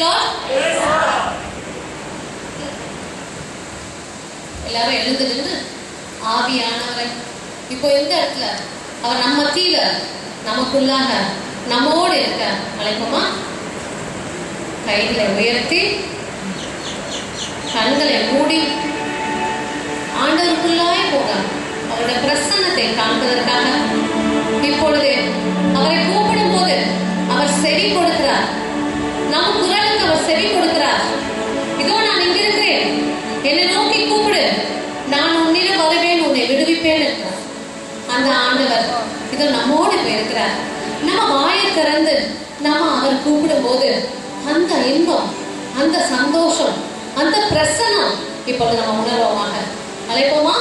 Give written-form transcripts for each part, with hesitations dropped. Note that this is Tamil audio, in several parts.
Lord. எல்லாரும் எழுந்து நின்று ஆவியானவரை இப்போ எந்த இடத்துல அவர் நம்ம மத்தியில நமக்குள்ளாக நம்மோடு இருக்க அழைப்போமா? கைகளை உயர்த்தி கண்களை மூடி ஆண்டவருக்குள்ளாய் போக அவருடைய பிரசன்னத்தை காண்பதற்காக இப்பொழுது அவரை கூப்பிடும் போது அவர் செவி கொடுக்கிறார். நம் குரலுக்கு அவர் செவி கொடுக்கிறார். இதோ நான் இங்க இருக்கிறேன், என்னை நோக்கி கூப்பிடு, நான் உன்னிடம் வருவேன், உன்னை விடுவிப்பேன் என்றார். அந்த ஆண்டவர் இதோ நம்மோடு இருக்கிறார். நம்ம வாயை திறந்து நம்ம அவர் கூப்பிடும் போது அந்த இன்பம், அந்த சந்தோஷம், அந்த பிரசன்னம் இப்பொழுது நம்ம உணர்வோமாக. அழைப்போமா?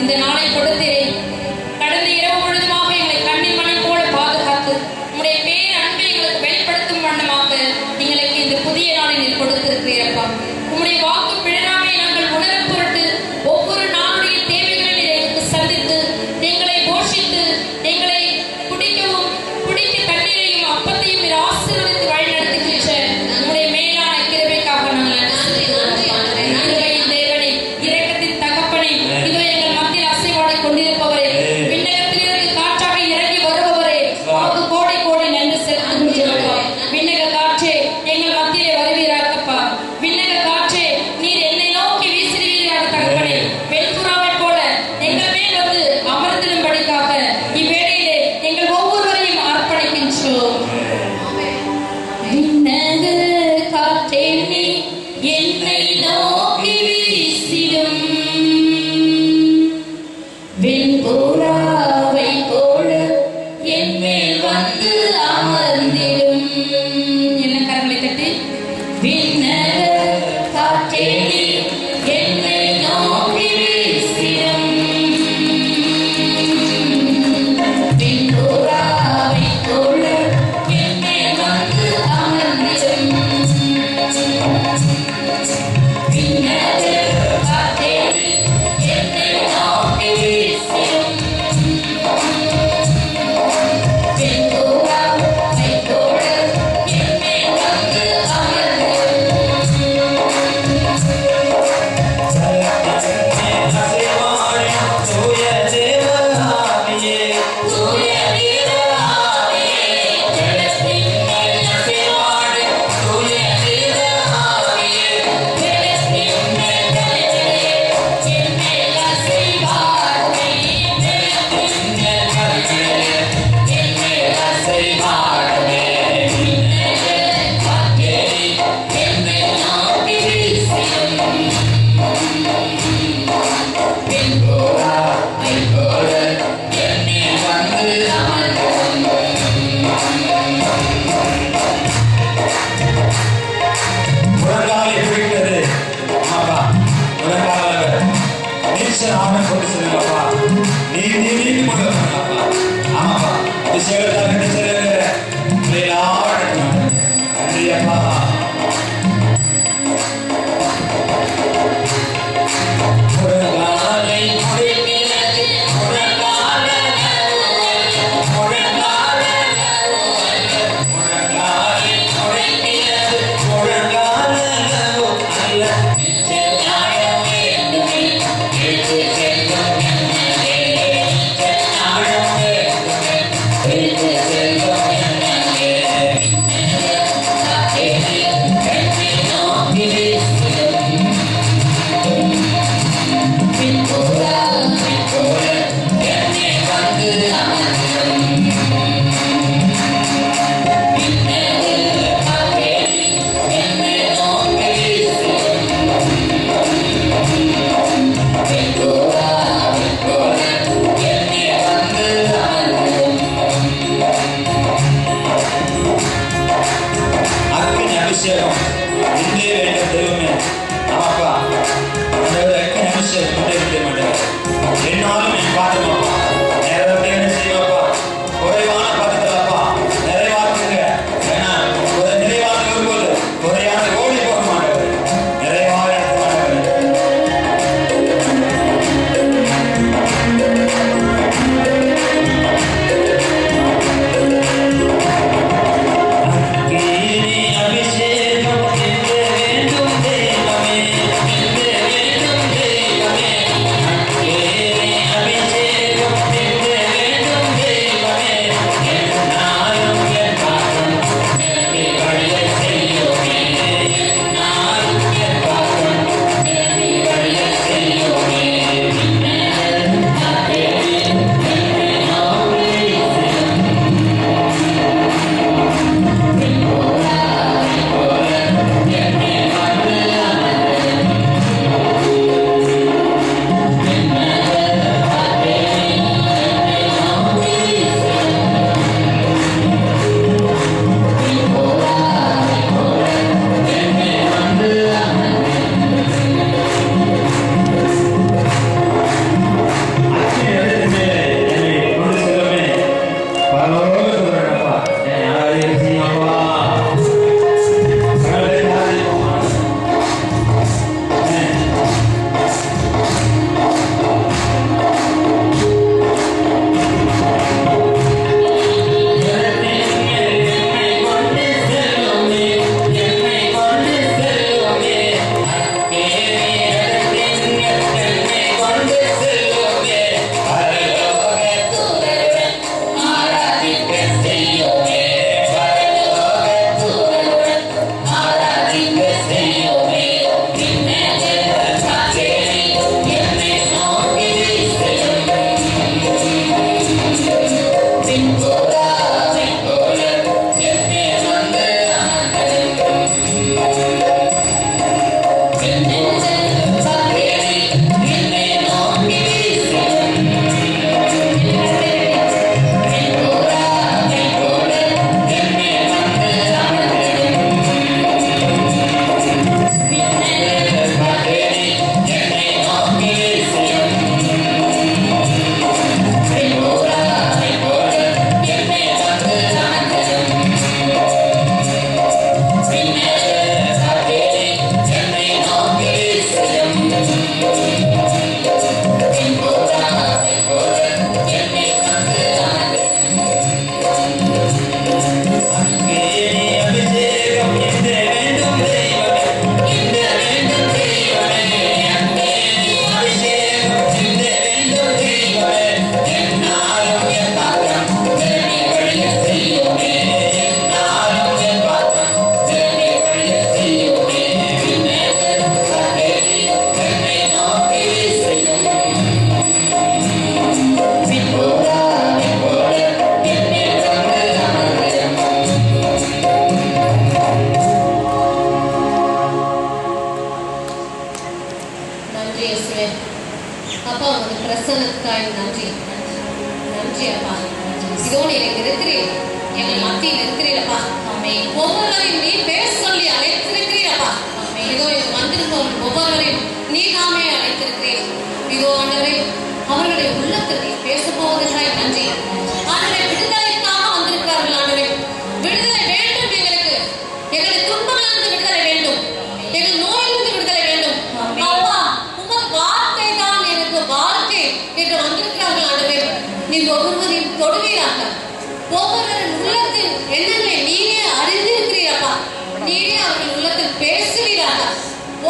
இந்த நாளை கொடுத்தீரே, கடந்த இரவு முழுதுமாக எங்களை கண்ணின் மணி போல பாதுகாத்து உம்முடைய பேர் அன்பை எங்களுக்கு வெளிப்படுத்தும் வண்ணமாக எங்களுக்கு இந்த புதிய நாளில் கொடுத்திருக்கிறீரப்பா. உம்முடைய வாக்கு பிழறாமை நாங்கள் உணரும் பொருட்டு ஒவ்வொரு நாளுடைய தேவைகளை எங்களுக்கு சந்தித்து எங்களை போஷித்து எங்களை குடிக்க தண்ணீரையும் அப்பத்தையும் ஆசீர்வதித்து வழி நடத்துகின்ற உம்முடைய மேலான கிருபைக்காக நாங்கள் கொண்டிருப்பவரே, விண்ணகத்திலிருந்து காற்றாக இறங்கி வருபவரே, வாக்கு கோடி கோடி நன்றி செலுத்துகிறோம். விண்ணக காற்றே எங்கள் மத்தியிலே வருவீராகப்பா. விண்ணக காற்றே நீர் என்னை நோக்கி வீசிடுவீராக தகப்பனே. வெண்புறாவை போல எங்கள் மேல் வந்து அமர்ந்திடும்படிக்காக இவ்வேளையிலே எங்கள் ஒவ்வொருவரையும் அர்ப்பணிக்கின்றோம். விண்ணக காற்றே நீ என்னை நோக்கி வீசிடும், வெண்புறாவை போல என் மேல் வந்து அமர்ந்திடும். என்ன கரங்களை தட்டி, விண்ணக காற்றே என்னை நோக்கி வீசிடும், வெண்புறாவை போல என் மேல் வந்து அமர்ந்திடும். விண்ணக காற்றே என்னை நோக்கி வீசிடும், வெண்புறாவை போல என் மேல் வந்து அபிஷேகம் போவதற்காய் நன்றி. நன்றி அப்பா. இதோ நீ எனக்கு இருக்கிறீர், எங்கள் மத்தியில் இருக்கிறீரப்பா. ஒவ்வொருவரையும் நீ பேர் சொல்லி அழைத்திருக்கிறீரப்பா. இதோ வந்திருப்போம் ஒவ்வொருவரையும் நீ நாமே அழைத்திருக்கிறீர். இதோ ஆண்டவரே, அவர்களுடைய உள்ளத்தில் நீ பேச போவதற்காய் நன்றி. ஆண்டவரே, விடுதலைக்காக வந்திருக்கிறார்கள். ஆண்டவரே, விடுதலை வேண்டும் எங்களுக்கு. எங்களுக்கு துன்பங்களிலிருந்து விடுதலை வேண்டும், எங்கள் நோயிலிருந்து விடுதலை வேண்டும். அப்பா, உமது வார்த்தை தான் எனக்கு வாழ்க்கை என்று வந்திருக்கிறார்கள். ஆண்டவரே, நீ ஒவ்வொருவரையும் தொடுவீராக. ஒவ்வொருவரின் உள்ளத்தில் எண்ணங்களை நீரே அறிந்திருக்கிறீரப்பா. நீரே அவர்கள் உள்ளத்தில் பேசுவீராக.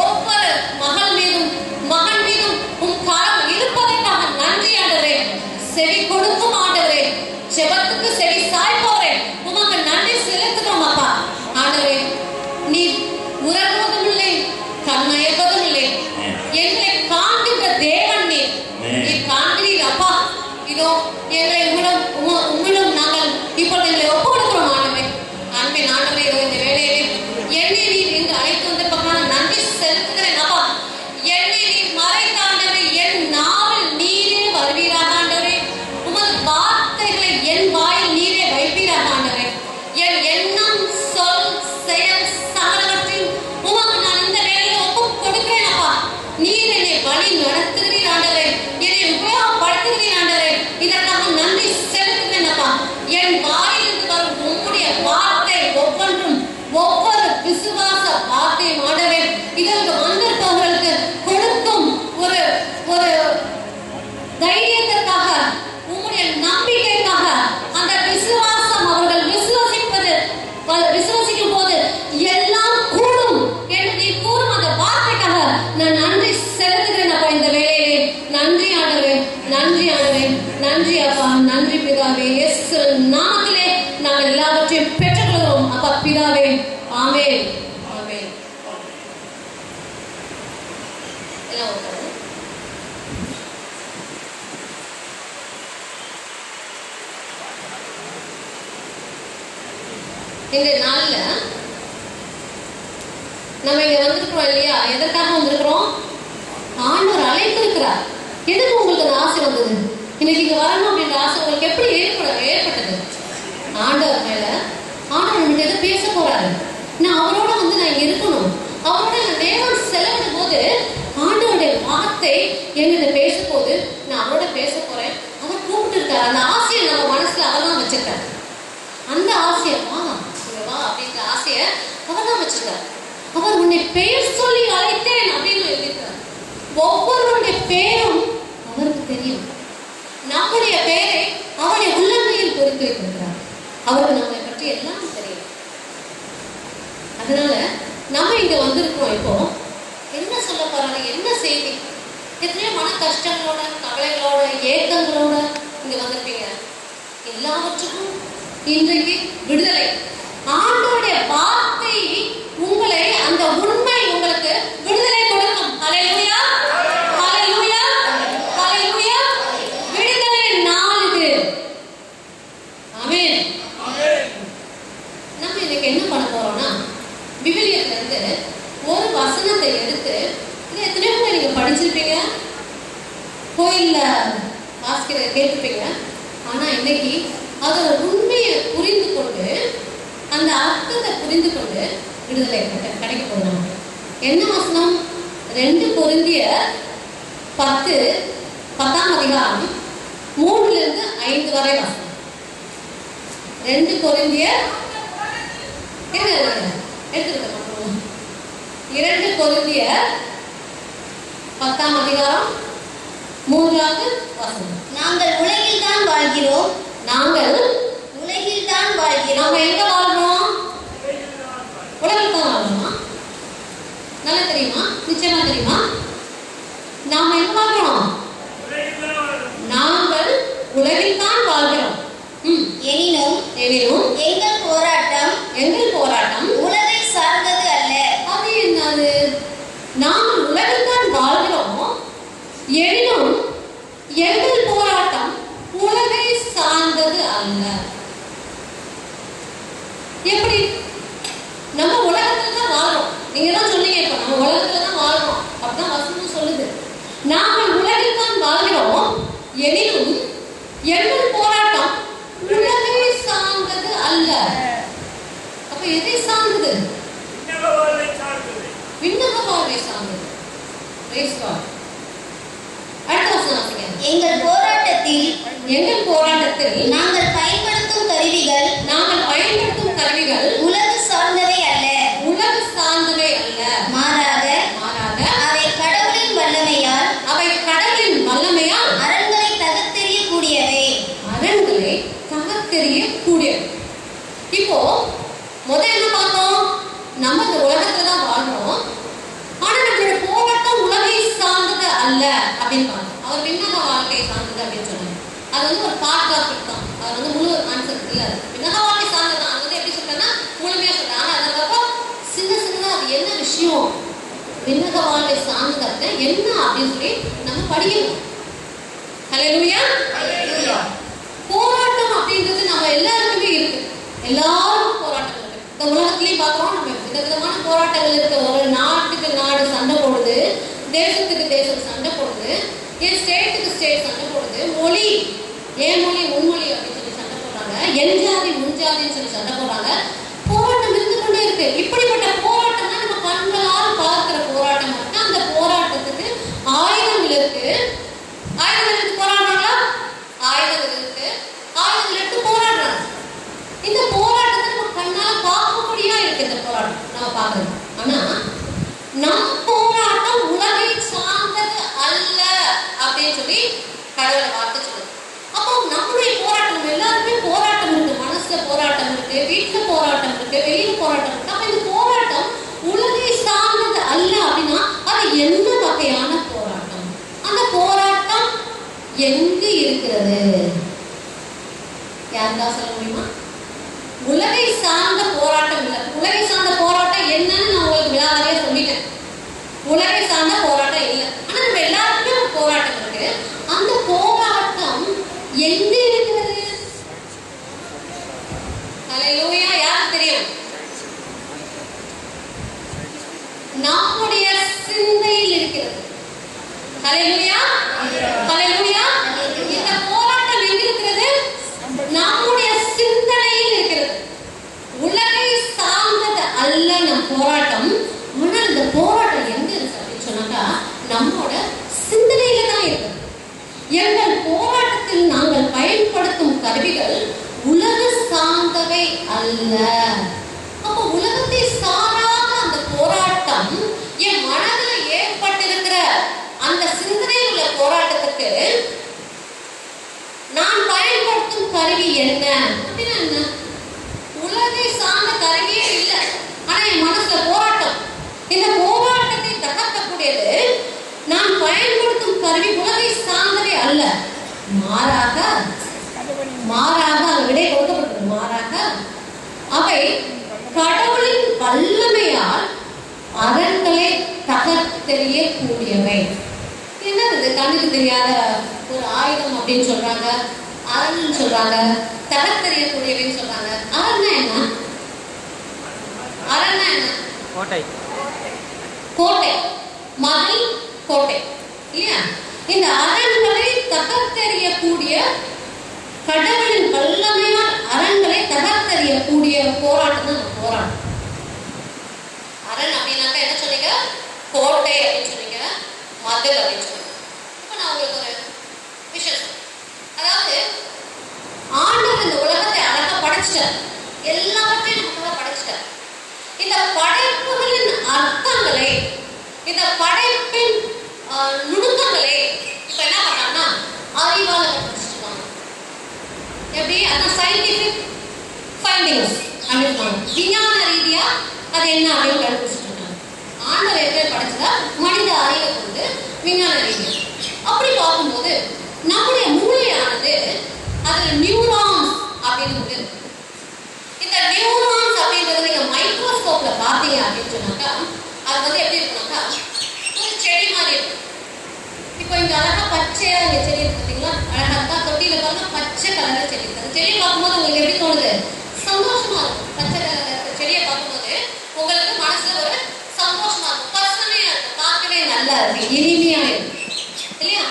ஒவ்வொரு மகள் மீதும் மகன் மீதும் உன் கரம் இருப்பதற்காக நன்றி ஆண்டவரே. செவி கொடுக்கும் ஆண்டவரே, செபத்துக்கு செவி சாய்ப்பவரே, உமக்கு நன்றி செலுத்துகிறோம் அப்பா. ஆண்டவரே, நீ உறங்குவதும் இல்லை, கண்ணயப்பதும் இல்லை, எங்களை காண்கின்ற தேவன் நீர். நீ காண்கிறீர் அப்பா. இதோ எங்களை உங்களிடம் நாங்கள் இப்பொழுது எங்களை ஒப்பு கொடுக்கிறோம் ஆண்டவரே. அன்பின் ஆண்டவரே, இதோ இந்த வேலையிலே என்னை நீர் இங்கு அழைத்து வந்திருப்பதற்காக நன்றி செலுத்துகிறேன் அப்பா. என்னை நீர் மறைத்தாண்டவரே, என் நாவில் நீரே வருவீராக ஆண்டவரே. உமது வார்த்தைகளை என் வாயில் நீரே வைப்பீராக ஆண்டவரே. என் எண்ணம் சொல் செயல் சகலவற்றையும் உமக்கு நான் இந்த வேலையில ஒப்பு கொடுக்கிறேன் அப்பா. நீர் என்னை வழி நடத்துகிறீர் ஆண்டவரே, என்னை உபயோகப்படுத்துகிறீர் ஆண்டவரே. இதற்காக நன்றி செலுத்துகிறேன் அப்பா. என் வாயிலிருந்து வரும் உம்முடைய வார்த்தை ஒவ்வொன்றும் ஒவ்வொரு விசுவாச வார்த்தையும் ஆண்டவரே, இதற்கு வந்திருப்பவர்களுக்கு கொடுக்கும் ஒரு ஒரு தைரியத்திற்காக, உம்முடைய நம்பிக்கைக்காக, அந்த விசுவாசம் அவர்கள் விசுவாசிக்கும் போது எல்லாம் கூடும் என்று நீ கூறும் அந்த வார்த்தைக்காக நான் நன்றி செலுத்துகிறேன் அப்பா. இந்த வேளையிலே நன்றி ஆண்டவரே, நன்றி ஆண்டவரே, நன்றி அப்பா, நன்றி பிதாவே. இயேசு நாமத்திலே நாங்கள் எல்லாவற்றையும் பெற்றுக்கொள்கிறோம் அப்பா பிதாவே. ஆமென், ஆமென். எல்லாம் உட்காருங்க. இந்த நாள்ல நம்ம இங்க வந்திருக்கிறோம் இல்லையா? எதற்காக வந்திருக்கிறோம்? ஆண்டவர் அழைத்திருக்கிறார். எதுக்கு உங்களுக்கு அந்த ஆசை வந்தது? இன்னைக்கு இங்க வரணும் அப்படின்ற ஆசை உங்களுக்கு எப்படி ஏற்பட்டது? ஆண்டவர் மேல ஆண்டவர் நம்ம எதை பேச போறாரு. நான் அவரோட நான் இங்க இருக்கணும், அவரோட நான் நேரம் செலவிடும் போது ஆண்டவருடைய வார்த்தை எங்கிட்ட பேசும்போது நான் அவரோட பேச போறேன். அவர் கூப்பிட்டு இருக்காரு. அந்த ஆசையை நம்ம மனசுல அவர் தான் வச்சிருக்காரு. அந்த ஆசையை வா அப்படின்ற ஆசையை அவர் தான் வச்சிருக்காரு. அவர் உன்னை பெயர் சொல்லி அழைத்தேன் அப்படின்னு எழுதியிருக்கார். ஒவ்வொருவருடைய பேரும் அவருக்கு தெரியும். நம்முடைய பெயரை அவருடைய உள்ளங்கையில் பொறித்து வைத்திருக்கிறார். அவருக்கு நம்மை பற்றி எல்லாம் தெரியும். அதனால நம்ம இங்க வந்திருக்கோம். இப்போ என்ன சொல்ல போறாங்க, என்ன செய்தி? எத்தனையோ மன கஷ்டங்களோட, கவலைகளோட, ஏக்கங்களோட இங்க வந்திருப்பீங்க. எல்லாவற்றுக்கும் இன்றைக்கு விடுதலை. ஆண்டவருடைய வார்த்தை உங்களை, அந்த உண்மை உங்களுக்கு விடுதலை கொடுக்கும். ஹல்லேலூயா, ஹல்லேலூயா, ஹல்லேலூயா. விடுதலை நாள் இது. ஆமென். நம்ம இன்னைக்கு என்ன பண்ண போறோம்னா, விவிலியத்துல இருந்து ஒரு வசனத்தை எடுத்து, இது எத்தனையோ முறை நீங்க படிச்சிருப்பீங்க, கோயில்ல வாசிக்கிற கேட்டிருப்பீங்க. ஆனா இன்னைக்கு அதோட உண்மையை புரிந்து கொண்டு, அந்த அர்த்தத்தை புரிந்து கொண்டு விடுதலை கிடைக்க போறோம். என்ன வசனம்? 2 கொரிந்தியர் 10ஆம் அதிகாரம் 3 to 5 வரை வசனம். 2 கொரிந்தியர் எடுத்துருக்க 2 கொரிந்தியர் 10ஆம் அதிகாரம் 3வது வசனம். நாங்கள் உலகில் தான் வாழ்கிறோம். நாங்கள் உலகில் தான் வாழ்கிறோம். நாம எங்க வாழ்றோம்? உலகில் தான் வாழ்றோமா? நல்லா தெரியுமா? நிச்சயமா தெரியுமா? நாம எங்க வாழ்றோம்? நாங்கள் உலகில் தான் வாழ்கிறோம். எனினும் எங்கள் போராட்டம் உலகை சார்ந்தது அல்ல. அது என்னது? நாங்கள் உலகில் தான் வாழ்கிறோம், எனினும் எங்கள் போராட்டம் உலகை சார்ந்தது அல்ல. எப்படி? நம்ம உலகத்துல தான் வாழ்றோம். நீங்க தான் சொன்னீங்க, இப்ப நம்ம உலகத்துல தான் வாழ்றோம் அப்படிதான் வசனம் சொல்லுது. நாங்கள் உலகில் தான் வாழ்கிறோம், எனினும் Praise God. அடுத்த வசனம் வாசிங்க. எங்கள் போராட்டத்தில் நாங்கள் பயன்படுத்தும் கருவிகள் உலக சார்ந்தவை அல்ல, மாறாக அவை கடவுளின் வல்லமையால் அரண்களை தகர்த்தெறியக்கூடியவை. இப்போ முதல்ல என்ன பார்த்தோம்? நம்ம இந்த உலகத்துல தான் வாழ்றோம். ஆனா நம்மளோட போராட்டம் உலகை சார்ந்தது அல்ல அப்படின்னு பார்த்தோம். அவர் விண்ணக வாழ்க்கையை சார்ந்தது அப்படின்னு சொன்னாங்க. அது வந்து ஒரு பார்ட் ஆஃப் இட் தான். அது வந்து முழு ஆன்சர் இல்ல. விண்ணக வாழ்க்கை சார்ந்தது தான். அது வந்து எப்படி சொல்றேன்னா முழுமையா சொல்றேன். ஆனா அதுக்கப்புறம் சின்னதா அது என்ன விஷயம், விண்ணக வாழ்க்கை சார்ந்தது என்ன அப்படின்னு சொல்லி நம்ம படிக்கணும். ஹல்லேலூயா. போராட்டம் அப்படின்றது நம்ம எல்லாருக்குமே இருக்கு. எல்லாருக்கும் போராட்டம் இருக்கு. இந்த உலகத்திலேயே பார்க்கிறோம், நம்ம விதவிதமான போராட்டங்கள் இருக்கு. ஒரு நாட்டுக்கு நாடு சண்டை போடுது, தேசத்துக்கு தேசம் சண்டை போடுது, என் ஸ்டேட்டுக்கு ஸ்டேட் சண்டை போடுது, மொழி ஏன் மொழி முன்மொழி அப்படின்னு சொல்லி சண்டை போடுறாங்க, என் ஜாதி முன்ஜாதின்னு சொல்லி சண்டை போடுறாங்க. போராட்டம் இருந்து கொண்டே இருக்கு. இப்படிப்பட்ட போராட்டம் தான் நம்ம கண்களால் பார்க்கிற போராட்டம். அந்த போராட்டத்துக்கு ஆயுதங்கள் இருக்கு. ஆயுதங்கள் எடுத்து போராடுறாங்களா? ஆயுதங்கள் இருக்கு. ஆயுதங்கள் எடுத்து போராடுறாங்க. இந்த போராட்டத்தை நம்ம கண்ணால பார்க்கக்கூடியா இருக்கு. இந்த போராட்டம் நம்ம பார்க்கணும். ஆனா நம் போராட்டம் உலகை சார்ந்தது அல்ல அப்படின்னு சொல்லி கடவுளை வார்த்தை சொல்லுது. அப்போ நம்மளுடைய போராட்டம், நம்ம எல்லாருமே போராட்டம் இருக்கு. மனசுல போராட்டம் இருக்கு, வீட்டுல போராட்டம் இருக்கு, வெளியில போராட்டம் இருக்கு. அப்ப இந்த போராட்டம் உலகை சார்ந்தது அல்ல அப்படின்னா அது எந்த வகையான போராட்டம்? அந்த போராட்டம் எங்கு இருக்கிறது? யாருக்கா சொல்ல முடியுமா? உலகை சார்ந்த போராட்டம் இல்லை. உலகை சார்ந்த போராட்டம் என்னன்னு நான் உங்களுக்கு விழாவே சொல்லிட்டேன். உலகை சார்ந்த போராட்டம் இல்லை. ஆனா நம்ம எல்லாருக்குமே ஒரு போராட்டம் இருக்கு. அந்த போராட்டம் எங்க இருக்கிறது? ஹல்லேலூயா. யாருக்கு தெரியும்? நம்முடைய சிந்தையில் இருக்கிறது. ஹல்லேலூயா. ஹல்லேலூயா. இந்த போராட்டம் எங்க இருக்கிறது? நம்முடைய சிந்தனையில் இருக்கிறது. உலகை சார்ந்தது அல்ல நம் போராட்டம். ஆனால் இந்த போராட்டம் எங்க இருக்கு அப்படின்னு சொன்னாக்கா நம்மோட சிந்தனையில தான் இருக்கு. எங்கள் போராட்டத்தில் நாங்கள் பயன்படுத்தும் கருவிகள் உலக சார்ந்தவை அல்ல. அப்போ உலகத்தை சாராத அந்த போராட்டம் என் மனதில் ஏற்பட்டிருக்கிற அந்த சிந்தனையில் உள்ள போராட்டத்துக்கு நான் பயன்படுத்தும் கருவி என்ன அப்படின்னா என்ன? உலகை சார்ந்த கருவியே இல்லை. ஆனா என் மனசுல போராட்டம். இந்த போராட்டத்தை தகர்க்கக்கூடியது நான் பயன்படுத்தும் கருவி உலகை சார்ந்தவை அல்ல. மாறாக அது விடை கொடுக்கப்பட்டது. மாறாக அவை கடவுளின் வல்லமையால் அரண்களை தகர்த்தெறியக்கூடியவை. என்னது கண்ணுக்கு தெரியாத ஒரு ஆயுதம் அப்படின்னு சொல்றாங்க, அரண் சொல்றாங்க, தகர்த்தெறியக்கூடியவைன்னு சொல்றாங்க. அரண்னா என்ன? அரண்னா என்ன? கோட்டை, மதில், கோட்டை இல்லையா? இந்த அரண்களை தகர்த்தெறியக்கூடிய, கடவுளின் வல்லமையால் அரண்களை தகர்த்தெறியக்கூடிய போராட்டம் தான் நம்ம போராட்டம். அரண் அப்படின்னாக்கா என்ன சொன்னீங்க? கோட்டை அப்படின்னு சொன்னீங்க, மதில் அப்படின்னு சொன்னீங்க. இப்ப நான் உங்களுக்கு ஒரு விஷயம் சொல்றேன். அதாவது ஆண்டவர் இந்த உலகத்தை அழகா படைச்சிட்டார். எல்லாவற்றையும் நமக்காக படைச்சிட்டார். இந்த படைப்புகளின் அர்த்தங்களை, இந்த படைப்பின் நுணுக்கங்களை இப்ப என்ன பண்ணாங்கன்னா அறிவால கண்டுபிடிச்சிருக்காங்க. எப்படி? அதான் சயின்டிபிக் ஃபைண்டிங்ஸ் அப்படின்னு விஞ்ஞான ரீதியா அது என்ன அப்படின்னு கண்டுபிடிச்சிருக்காங்க. ஆண்டவர் எப்படி படைச்சதா மனித அறிவை கொண்டு விஞ்ஞான ரீதியா அப்படி பார்க்கும்போது நம்முடைய மூளையானது அதுல நியூரான்ஸ் அப்படின்னு ஒன்று இருக்கு. இந்த நியூரான்ஸ் அப்படின்றது நீங்க மைக்ரோஸ்கோப்ல பாத்தீங்க அப்படின்னு சொன்னாக்கா அது வந்து எப்படி இருக்குனாக்கா ஒரு செடி மாதிரி இருக்கும். இப்போ இங்க அழகா பச்சையா இங்க செடி இருக்கு பார்த்தீங்களா? அழகா இருக்கா? தொட்டியில பாருங்க பச்சை கலர்ல செடி இருக்கு. அந்த செடியை பார்க்கும்போது உங்களுக்கு எப்படி தோணுது? சந்தோஷமா இருக்கும். பச்சை கலர் செடியை பார்க்கும்போது உங்களுக்கு மனசுல ஒரு சந்தோஷமா இருக்கும், பசுமையா இருக்கும், பார்க்கவே நல்லா இருக்கு, இனிமையா இருக்கு இல்லையா?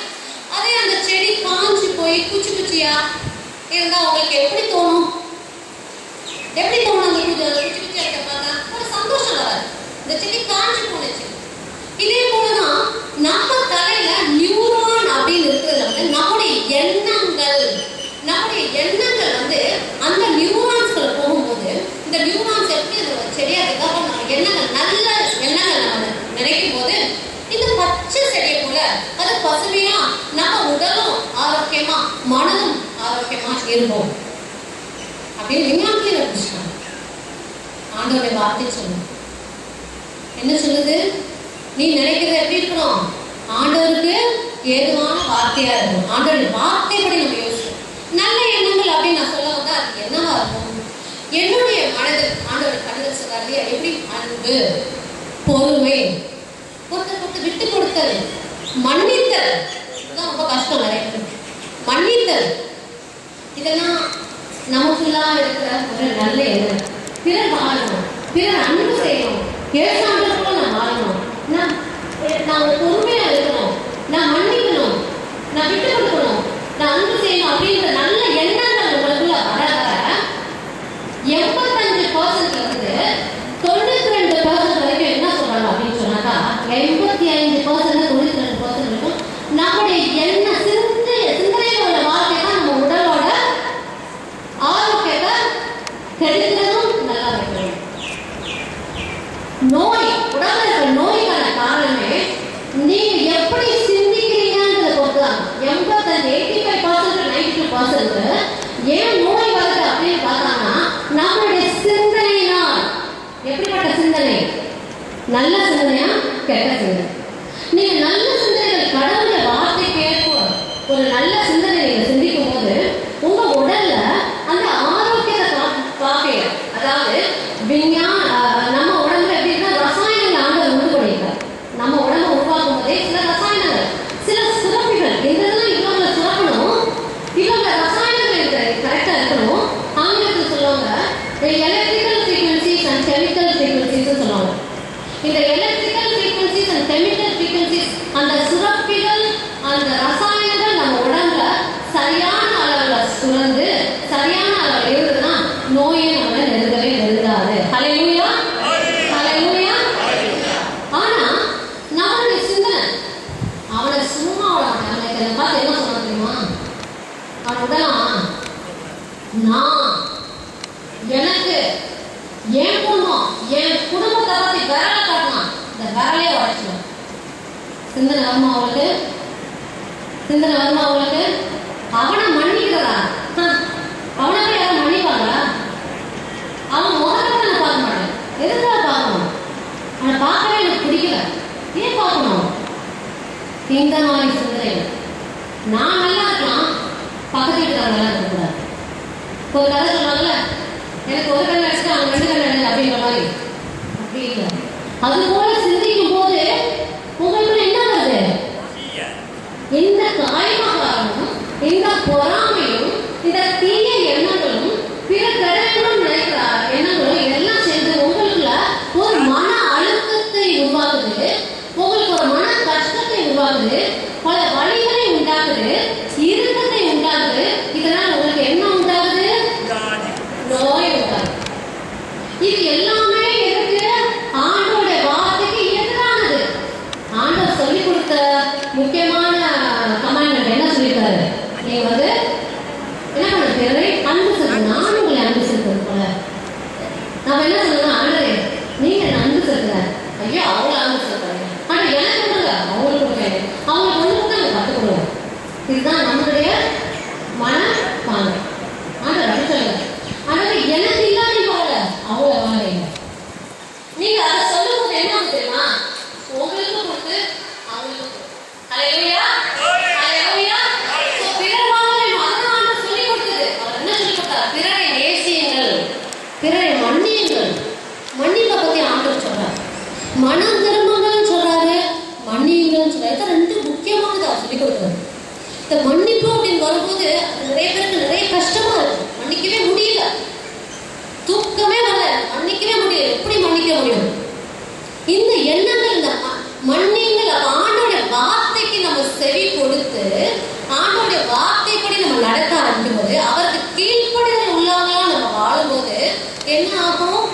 அதே அந்த செடி காஞ்சி போய் குச்சி குச்சியா இருந்தா உங்களுக்கு எப்படி தோணும்? எப்படி தோணும்? அந்த குச்சி குச்சியா இருக்க பார்த்தா ஒரு சந்தோஷம் வராது. இந்த செடி காஞ்சி போன செடி. இதே போலதான் நம்ம தலையில நியூரான் அப்படின்னு இருக்கிறது வந்து நம்முடைய எண்ணங்கள். நம்முடைய எண்ணங்கள் வந்து அந்த நியூரான்ஸ்குள்ள போகும்போது இந்த நியூரான்ஸ் எப்படி செடியா இருக்கா நம்ம எண்ணங்கள் நல்ல எண்ணங்கள் நம்ம நினைக்கும் போது இந்த பச்சை செடியை போல அது பசுமையா நம்ம உடலும் ஆரோக்கியமா மனதும் ஆரோக்கியமா இருப்போம் அப்படின்னு விஞ்ஞானத்திலே கண்டுபிடிச்சாங்க. ஆண்டவருடைய வார்த்தை சொல்லுங்க என்ன சொல்லுது? நீ நினைக்கிறது எப்படி இருக்கணும்? ஆண்டவருக்கு ஏதுவான வார்த்தையா இருக்கும். ஆண்டவருடைய வார்த்தைப்படி நம்ம யோசிக்கணும். நல்ல எண்ணங்கள் அப்படின்னு நான் சொல்ல வந்தா அது என்னவா இருக்கும்? என்னுடைய மனதில் ஆண்டவர் கண்கள் சொல்றாரு எப்படி? அன்பு, பொறுமை, ஒருத்தர் விட்டு கொடுத்தல், மன்னித்தல். இதுதான் ரொம்ப கஷ்டம் நிறைய பேருக்கு. மன்னித்தல் இதெல்லாம் நமக்குள்ளா இருக்கிற ஒரு நல்ல எண்ணம். பிறர் வாழணும், பிறர் அன்பு செய்யணும், ஏசாண்டவர்களும் நான் வாழணும், நான் பொறுமையா இருக்கணும், நான் மன்னிக்கணும், நான் விட்டு கொடுக்கணும், நான் அன்பு செய்யணும் அப்படின்ற நல்ல எண்ணங்கள் உங்களுக்குள்ள வர வர 85% இருந்து 92% வரைக்கும் என்ன சொல்றாங்க அப்படின்னு சொன்னாக்கா 85% 92% வரைக்கும் நம்முடைய எண்ண சிந்தனையில உள்ள வார்த்தை தான் நம்ம உடலோட ஆரோக்கியத்தை கெடுக்கிறதும் நல்லா வைக்கணும். நோய், உடம்புல இருக்கிற நோய்க்கான காரணமே நீங்க எப்படி சிந்திக்கிறீங்கன்றத பொறுத்துதான். 85% 92% ஏன் நோய் வருது அப்படின்னு பார்த்தாங்கன்னா நம்மளுடைய சிந்தனையினால். எப்படிப்பட்ட சிந்தனை? நல்ல சிந்தனையா கெட்ட சிந்தனை? நீங்க நல்ல சிந்தனைகள் கடவுளுடைய வார்த்தை கேட்போம். ஒரு நல்ல சிந்தனை நீங்க சிந்திக்கும் போது உங்க உடல்ல அந்த ஆரோக்கியத்தை பார்க்க, அதாவது நம்ம உடம்புல எப்படின்னா ரசாயனங்கள் ஆண்டவர் உண்டு பண்ணியிருக்கார். நம்ம உடம்பை உருவாக்கும் போதே சில ரசாயனங்கள், சில சுரப்பிகள், இதெல்லாம் இவங்க சுரக்கணும், இவங்க ரசாயனங்கள் கரெக்டா இருக்கணும். ஆங்கிலத்தில் சொல்லுவாங்க electrical frequencies and chemical frequencies சொல்லுவாங்க. இந்த electrical frequencies and chemical frequencies, அந்த சுரப்பிகள், அந்த ரசாயனங்கள் நம்ம உடம்புல சரியான அளவுல சுரந்து சரியான அளவுல இருந்ததுன்னா நோயை நம்ம நெருங்காது. ஹல்லேலூயா, ஹல்லேலூயா. ஆனா நம்மளுடைய சிந்தனை அவனை சும்மா அவனை பார்த்து என்ன சொன்னா தெரியுமா? அவன் உடலாம் நான் எனக்கு என் குடும்பம் என் குடும்பத்தை பத்தி விரலை காட்டலாம், இந்த விரலையே உடைச்சிடும். சிந்தனை வருமா அவளுக்கு? சிந்தனை வருமா அவளுக்கு? அவனை மன்னிக்கிறதா? அவனை போய் யாரும் மன்னிப்பாங்களா? அவன் முகத்தை நான் பார்க்க மாட்டேன். எதுக்காக பார்க்கணும்? அவனை பார்க்கவே எனக்கு பிடிக்கல. ஏன் பார்க்கணும்? இந்த மாதிரி சிந்தனைகள். நான் நல்லா இருக்கலாம், பக்கத்து வீட்டுக்காரங்க நல்லா இருக்கக்கூடாது. ஒரு கதை சொல்லுவாங்கல்ல, எனக்கு ஒரு கண் அடிச்சுட்டு அவங்க 2 கண் அடிச்சு அப்படிங்கிற மாதிரி. அப்படி இல்லை. அது போல சிந்திக்கும் போது உங்களுக்கு என்ன வருது? இந்த காய்மகாரமும் இந்த பொறாமையும் இந்த தீய எண்ணங்களும் பிற கடவுளும் நினைக்கிற எண்ணங்களும் இதெல்லாம் சேர்ந்து உங்களுக்குள்ள ஒரு மன அழுத்தத்தை உருவாக்குது, உங்களுக்கு ஒரு மன கஷ்டத்தை உருவாக்குது, பல வழிகளை உண்டாக்குது, இறுக்கத்தை உண்டாக்குது. இதனால் உங்களுக்கு என்ன உண்டாகுது? நோய் உண்டாகுது. இது எல்லாமே எதுக்கு? ஆண்டோட வார்த்தைக்கு எதிரானது. ஆண்டவர் சொல்லிக் கொடுத்த முக்கியமான கமாண்ட் என்ன சொல்லிட்டாரு? நீங்க வந்து என்ன பண்ண அன்பு செலுத்து, நானும் உங்களை அன்பு செலுத்துறது போல. நம்ம என்ன சொல்லணும்? ஆண்டரே நீங்க அன்பு செலுத்துற, ஐயோ அவங்கள அன்பு செலுத்துறாங்க, ஆனா எனக்கு கொடுங்க, அவங்களுக்கு கொடுங்க, அவங்களுக்கு ஒண்ணு கொடுங்க, கத்து கொடுங்க. இதுதான் நம்மளுடைய மன பாங்க. ஆண்டர் அப்படி சொல்லுங்க. ஆனா எனக்கு இல்லாத வாழ அவங்கள வாழறீங்க. நீங்க அதை சொல்லும் போது என்ன தெரியுமா? உங்களுக்கு கொடுத்து அவங்களுக்கு. ஹல்லேலூயா, ஹல்லேலூயா. பிறர் வாழ வேண்டும். அதான் ஆண்டவர் சொல்லி கொடுத்தது. அவர் என்ன சொல்லி கொடுத்தார்? பிறரை நேசியுங்கள், பிறரை மன்னியுங்கள். மன்னிப்பை பத்தி ஆண்டவர் சொல்றாரு. மனம் திரும்புங்கன்னு சொல்றாரு, மன்னியுங்கன்னு சொல்றாரு. இது 2 முக்கியமானது அவர் சொல்லி கொடுத்தாரு. இந்த மன்னிப்பு அப்படின்னு வரும்போது நிறைய பேருக்கு நிறைய கஷ்டமா இருக்கு. மன்னிக்கவே முடியல, தூக்கமே வரல, மன்னிக்கவே முடியல. எப்படி மன்னிக்க முடியும்? இந்த எண்ணங்கள், இந்த மன்னிங்கள். ஆண்டோட வார்த்தைக்கு நம்ம செவி கொடுத்து ஆண்டோட வார்த்தைப்படி நம்ம நடக்க ஆரம்பிக்கும் போது, அவருக்கு கீழ்ப்படிதல் உள்ளவங்களா நம்ம வாழும்போது என்ன ஆகும்?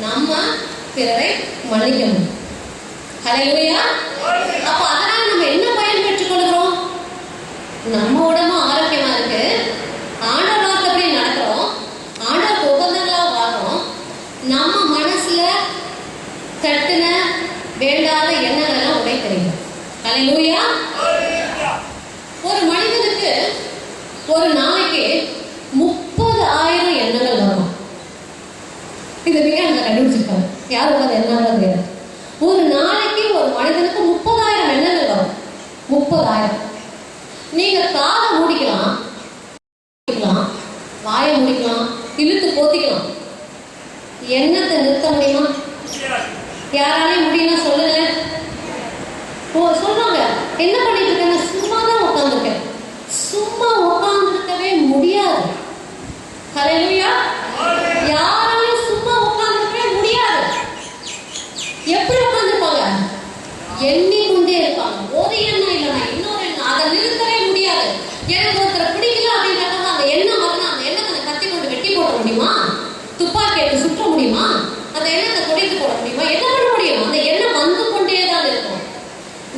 நம்ம பிறரை மன்னிக்க முடியும். ஹல்லேலூயா. அப்ப அதனால நம்ம என்ன பயன் பெற்றுக் கொள்கிறோம்? நம்ம உடம்பும் ஆரோக்கியமா இருக்கு, ஆண்டவர் வார்த்தைப்படி நடக்கிறோம், ஆண்டவர் உபதங்களா வாழ்றோம், நம்ம மனசுல தட்டுன வேண்டாத எண்ணங்கள் எல்லாம் உடைத்தறியும். அல்லேலூயா. ஒரு மனிதனுக்கு ஒரு நாளைக்கு 30,000 எண்ணங்கள் வரும். இது விஞ்ஞானத்தை கண்டுபிடிச்சிருக்காங்க. யாரும் அது என்ன தெரியாது. ஒரு நாளைக்கு ஒரு மனிதனுக்கு 30,000 எண்ணங்கள் வரும். 30,000. நீங்க காதை மூடிக்கலாம், வாயை முடிக்கலாம், இழுத்து போத்திக்கலாம். எண்ணத்தை நிறுத்த முடியுமா? யாராலையும் முடியுமா? சொல்லுங்க. சொல்றாங்க, என்ன பண்ணிட்டு இருக்காங்க? சும்மா தான் உட்கார்ந்துருக்கேன். சும்மா உட்கார்ந்துருக்கவே முடியாது. ஹல்லேலூயா. யாராலையும் சும்மா உட்கார்ந்துருக்கவே முடியாது. எப்படி உட்கார்ந்துருப்பாங்க? எண்ணிக்கொண்டே இருப்பாங்க. ஒரு எண்ணம் இல்லைன்னா இன்னொரு எண்ணம், அதை நிறுத்தவே முடியாது. எனக்கு ஒருத்தரை பிடிக்கல அப்படின்றப்ப அந்த எண்ணம் வரணும். அந்த எண்ணத்தை கத்தி கொண்டு வெட்டி போட முடியுமா? துப்பாக்கி எடுத்து சுற்ற முடியுமா? அந்த எண்ணத்தை குறைத்து போட முடியுமா? என்ன பண்ண முடியும்? அந்த எண்ணம் வந்து கொண்டே தான் இருக்கும்.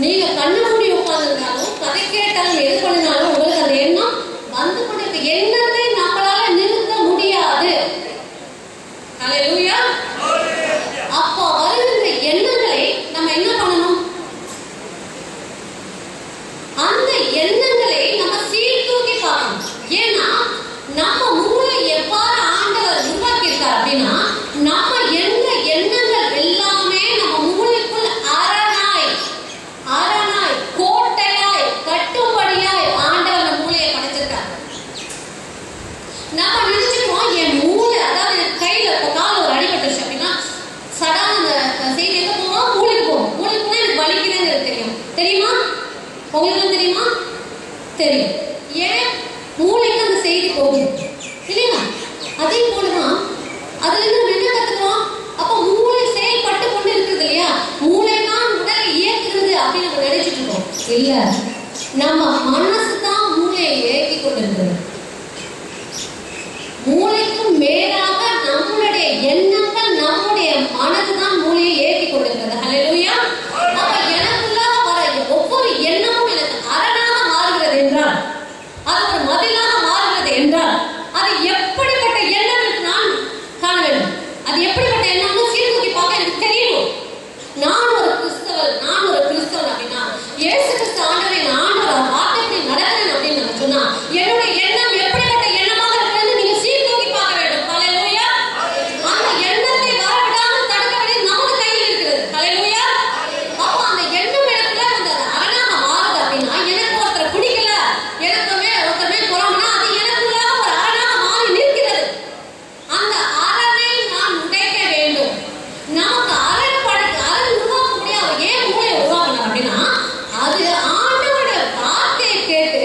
நீங்க கண்ணு மூடி உட்கார்ந்துருந்தாலும், கதை கேட்டாலும், எது பண்ணினாலும் உங்களுக்கு அந்த எண்ணம் வந்து கொண்டே இருக்கு. எண்ணத்தை நம்மளால நிறுத்த முடியாது. ஹல்லேலூயா. அப்போ வருகின்ற எண்ணங்களை நம்ம என்ன பண்ணணும்? அந்த எண்ணங்களை நம்ம சீர்தூக்கி பார்க்கணும். ஏன்னா நம்ம மூளை எவ்வாறு ஆண்டவர் உருவாக்கி இருக்கார் அப்படின்னா, நம்ம என்ன எண்ணங்கள் எல்லாமே நம்ம மூளைக்குள் அரணாய் கோட்டையாய் கட்டுப்படியாய் ஆண்டவர் நம்ம மூளையை படைச்சிருக்கார். நம்ம நினைச்சிருக்கோம் என் மூளை, அதாவது கையில கால ஒரு அடிபட்டுருச்சு அப்படின்னா சடான அந்த செய்தி எங்க போவோம்? மூளைக்கு போவோம். மூளைக்கு போனா எனக்கு வலிக்குதுன்னு எனக்கு தெரியுமா? உங்களுக்கு தெரியுமா? தெரியும். ஏன் மூளைக்கு அந்த செய்தி போகும் இல்லையா? அதே போலதான் அதுல இருந்து என்ன கத்துக்கிறோம்? அப்ப மூளை செயல்பட்டு கொண்டு இருக்குது இல்லையா? மூளை தான் உடலை இயக்குறது அப்படின்னு நம்ம நினைச்சிட்டு இருக்கோம். இல்ல, நம்ம மனசு தான் மூளையை இயக்கி கொண்டிருக்கிறது. மூளைக்கும் மேலாக நம்மளுடைய எண்ணங்கள், நம்முடைய மனதுதான் மூளையை இயக்கி கொண்டிருக்கிறது. ஹல்லேலூயா. அப்ப எனக்குள்ள வர ஒவ்வொரு எண்ணமும் எனக்கு அரணாக மாறுகிறது என்றால், அது ஒரு மதிலாக மாறுகிறது என்றால், அது எப்படிப்பட்ட எண்ணங்களுக்கு நான் காண வேண்டும்? அது எப்படிப்பட்ட எண்ணம்னு சீர்தூக்கி பார்க்க எனக்கு தெரியணும். நான் ஒரு கிறிஸ்தவன் அப்படின்னா, இயேசு கிறிஸ்து ஆண்டவரை ஆண்டவர் வார்த்தைப்படி நடக்கிறேன் அப்படின்னு நம்ம சொன்னா, என்னுடைய எண்ணம் எப்படிப்பட்ட எண்ணமாக இருக்கிறது நீங்க சீர்தூக்கி பார்க்க வேண்டும். ஹல்லேலூயா. அந்த எண்ணத்தை வரவிடாமல் தடுக்க வேண்டியது நமது கையில் இருக்கிறது. ஹல்லேலூயா. அப்போ அந்த எண்ணம் எனக்குள்ள அந்த அரணாக மாறுது அப்படின்னா, எனக்கு ஒருத்தரை பிடிக்கல, எனக்கு ஒருத்தமே பொறாமனா, அது எனக்குள்ள ஒரு அரணாக மாறி நிற்கிறது. அந்த அரணை நான் உடைக்க வேண்டும். நமக்கு அரண் உருவாக்க முடியாது. ஏன் மூளையை உருவாக்கணும் அப்படின்னா, அது ஆண்டவருடைய வார்த்தையை கேட்டு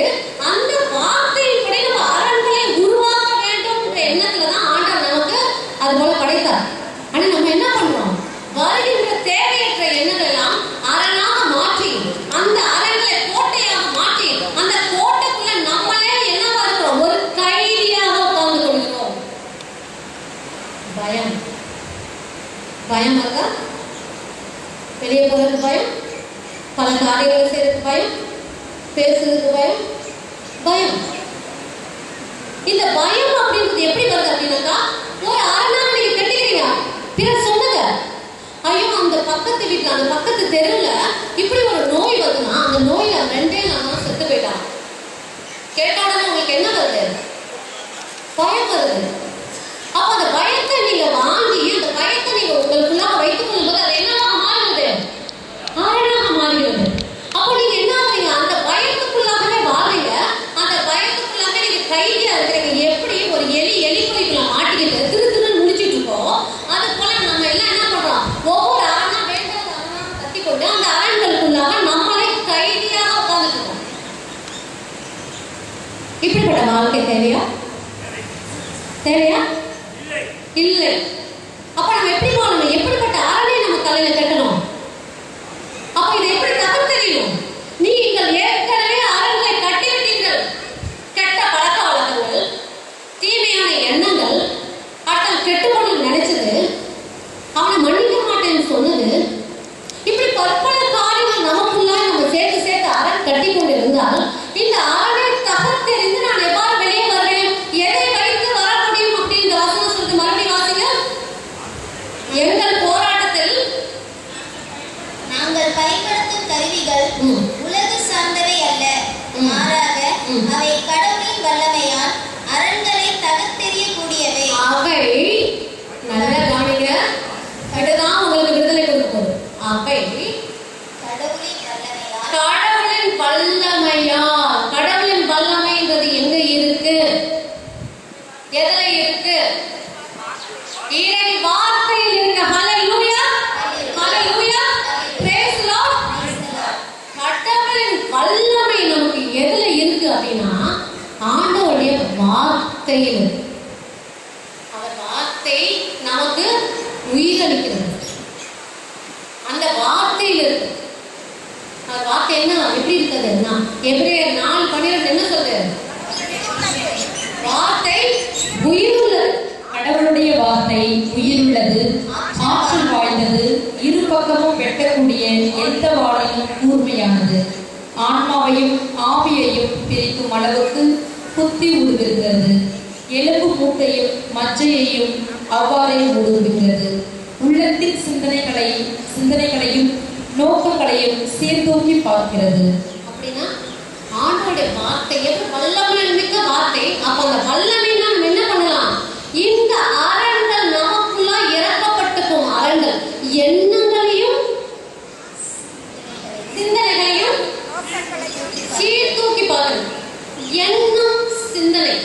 அந்த வார்த்தையின்படி நம்ம அரண்களை உருவாக்க வேண்டும் என்ற எண்ணத்துலதான் ஆண்டவர் நமக்கு அது போல படைத்தார். ஆனா நம்ம என்ன பண்றோம்? வருகின்ற தேவையற்ற எண்ணங்கள் எல்லாம் அரணாக மாற்றி, அந்த அரண்களை கோட்டையாக மாற்றி, அந்த கோட்டைக்குள்ள நம்மளே என்னவா இருக்கிறோம்? ஒரு கைதியாக உட்கார்ந்து கொள்கிறோம். பயம் இருக்கா? வெளியே போறதுக்கு பயம், பல காரியங்களை செய்யறதுக்கு பயம், பேசுறதுக்கு பயம். இந்த பயம் அப்படின்றது எப்படி வருது அப்படின்னாக்கா, ஒரு அரணாக நீங்க கட்டிக்கிறீங்க. பிறர் சொன்னது, ஐயோ அந்த பக்கத்து வீட்டுல, அந்த பக்கத்து தெருவுல இப்படி ஒரு நோய் வருதுன்னா, அந்த நோயில 2 நாள் செத்து போயிட்டாங்க. கேட்டோடனே உங்களுக்கு என்ன வருது? பயம் வருது. அப்ப அந்த பயத்தை நீங்க வாங்கி, அந்த பயத்தை நீங்க உங்களுக்குள்ளாக வைத்துக் கொள்ளும்போது அது என்னவாக மாறுகிறது? அரணாக மாறுகிறது. அப்போ நீங்க என்ன ஆகுறீங்க? அந்த பயத்துக்குள்ளாகவே வாழ்றீங்க. அந்த பயத்துக்குள்ளாக நீங்க கைதியா இருக்கிறீங்க. எப்படி ஒரு எலி போய்க்குள்ள மாட்டிக்கிட்டு திருன்னு முடிச்சிட்டு இருக்கோம், அது போல நம்ம எல்லாம் என்ன பண்றோம்? ஒவ்வொரு அரணா வேண்டாத அரணா கட்டி கொண்டு அந்த அரண்களுக்குள்ளாக நம்மளே கைதியாக உட்கார்ந்துட்டு இருக்கோம். இப்படிப்பட்ட வாழ்க்கை தேவையா? இல்லை. அப்ப நம்ம எப்படி வாழணும்? எப்படிப்பட்ட அரணை நம்ம தலையில கட்டணும்? அப்ப இதை எப்படி தப்பு தெரியும்? நீங்கள் ஏற்கனவே அரண்களை கட்டிவிட்டீர்கள். கெட்ட பழக்க வழக்கங்கள், தீமையான எண்ணங்கள், அடுத்த கெட்டுப்போன நினைச்சது, அவனை மன்னிக்க மாட்டேன்னு சொன்னது, இப்படி பற்பல காரியங்கள் நமக்கு கருவிகள் உலகு சார்ந்தவை அல்ல, மாறாக அவை கடவுளின் வல்லமையால் அரண்களை தகர்த்தெறியக்கூடியவை. அவை நல்ல கவனிங்க, இதுதான் உங்களுக்கு விடுதலை கொடுக்கும். அவை கடவுளின் வல்லமையா. கடவுளின் வல்லமைன்றது எங்க இருக்கு? எதுல இருக்கு? இறை வார்த்தையில் இருக்கு. ஹல்லேலூயா, ஹல்லேலூயா, பிரேஸ் லார்ட். கடவுளின் வல்லமை நமக்கு எதுல இருக்கு அப்படின்னா ஆண்டவருடைய வார்த்தையில் இருக்கு. அவர் வார்த்தை நமக்கு உயிரளிக்கிறது. அந்த வார்த்தையில் இருக்கு. அந்த வார்த்தை என்ன எப்படி இருக்குதுன்னா எபிரேயர் 4:12 என்ன சொல்லுது? வார்த்தை உயிருள்ளது. கடவுளுடைய வார்த்தை உயிருள்ளது, ஆற்றல் வாய்ந்தது, இரு பக்கமும் வெட்டக்கூடிய எந்த வாளையும் கூர்மையானது, ஆன்மாவையும் ஆவியையும் பிரிக்கும் அளவுக்கு குத்தி ஊடுருகிறது, எலும்பு மூட்டையும் மஜ்ஜையையும் அவ்வாறே ஊடுருவுகிறது, உள்ளத்தின் சிந்தனைகளையும் நோக்கங்களையும் சீர்தூக்கி பார்க்கிறது. அப்படின்னா ஆண்டோடைய வார்த்தை எவ்வளவு வல்லமை மிக்க வார்த்தை. அப்ப அந்த வல்லமைனா நம்ம என்ன பண்ணலாம்? இந்த அரண்கள் நமக்குள்ள இறக்கப்பட்டுக்கும் அரண்கள் எண்ணங்களையும் சிந்தனைகளையும் சீர்தூக்கி பார்க்கணும். எண்ணம் சிந்தனை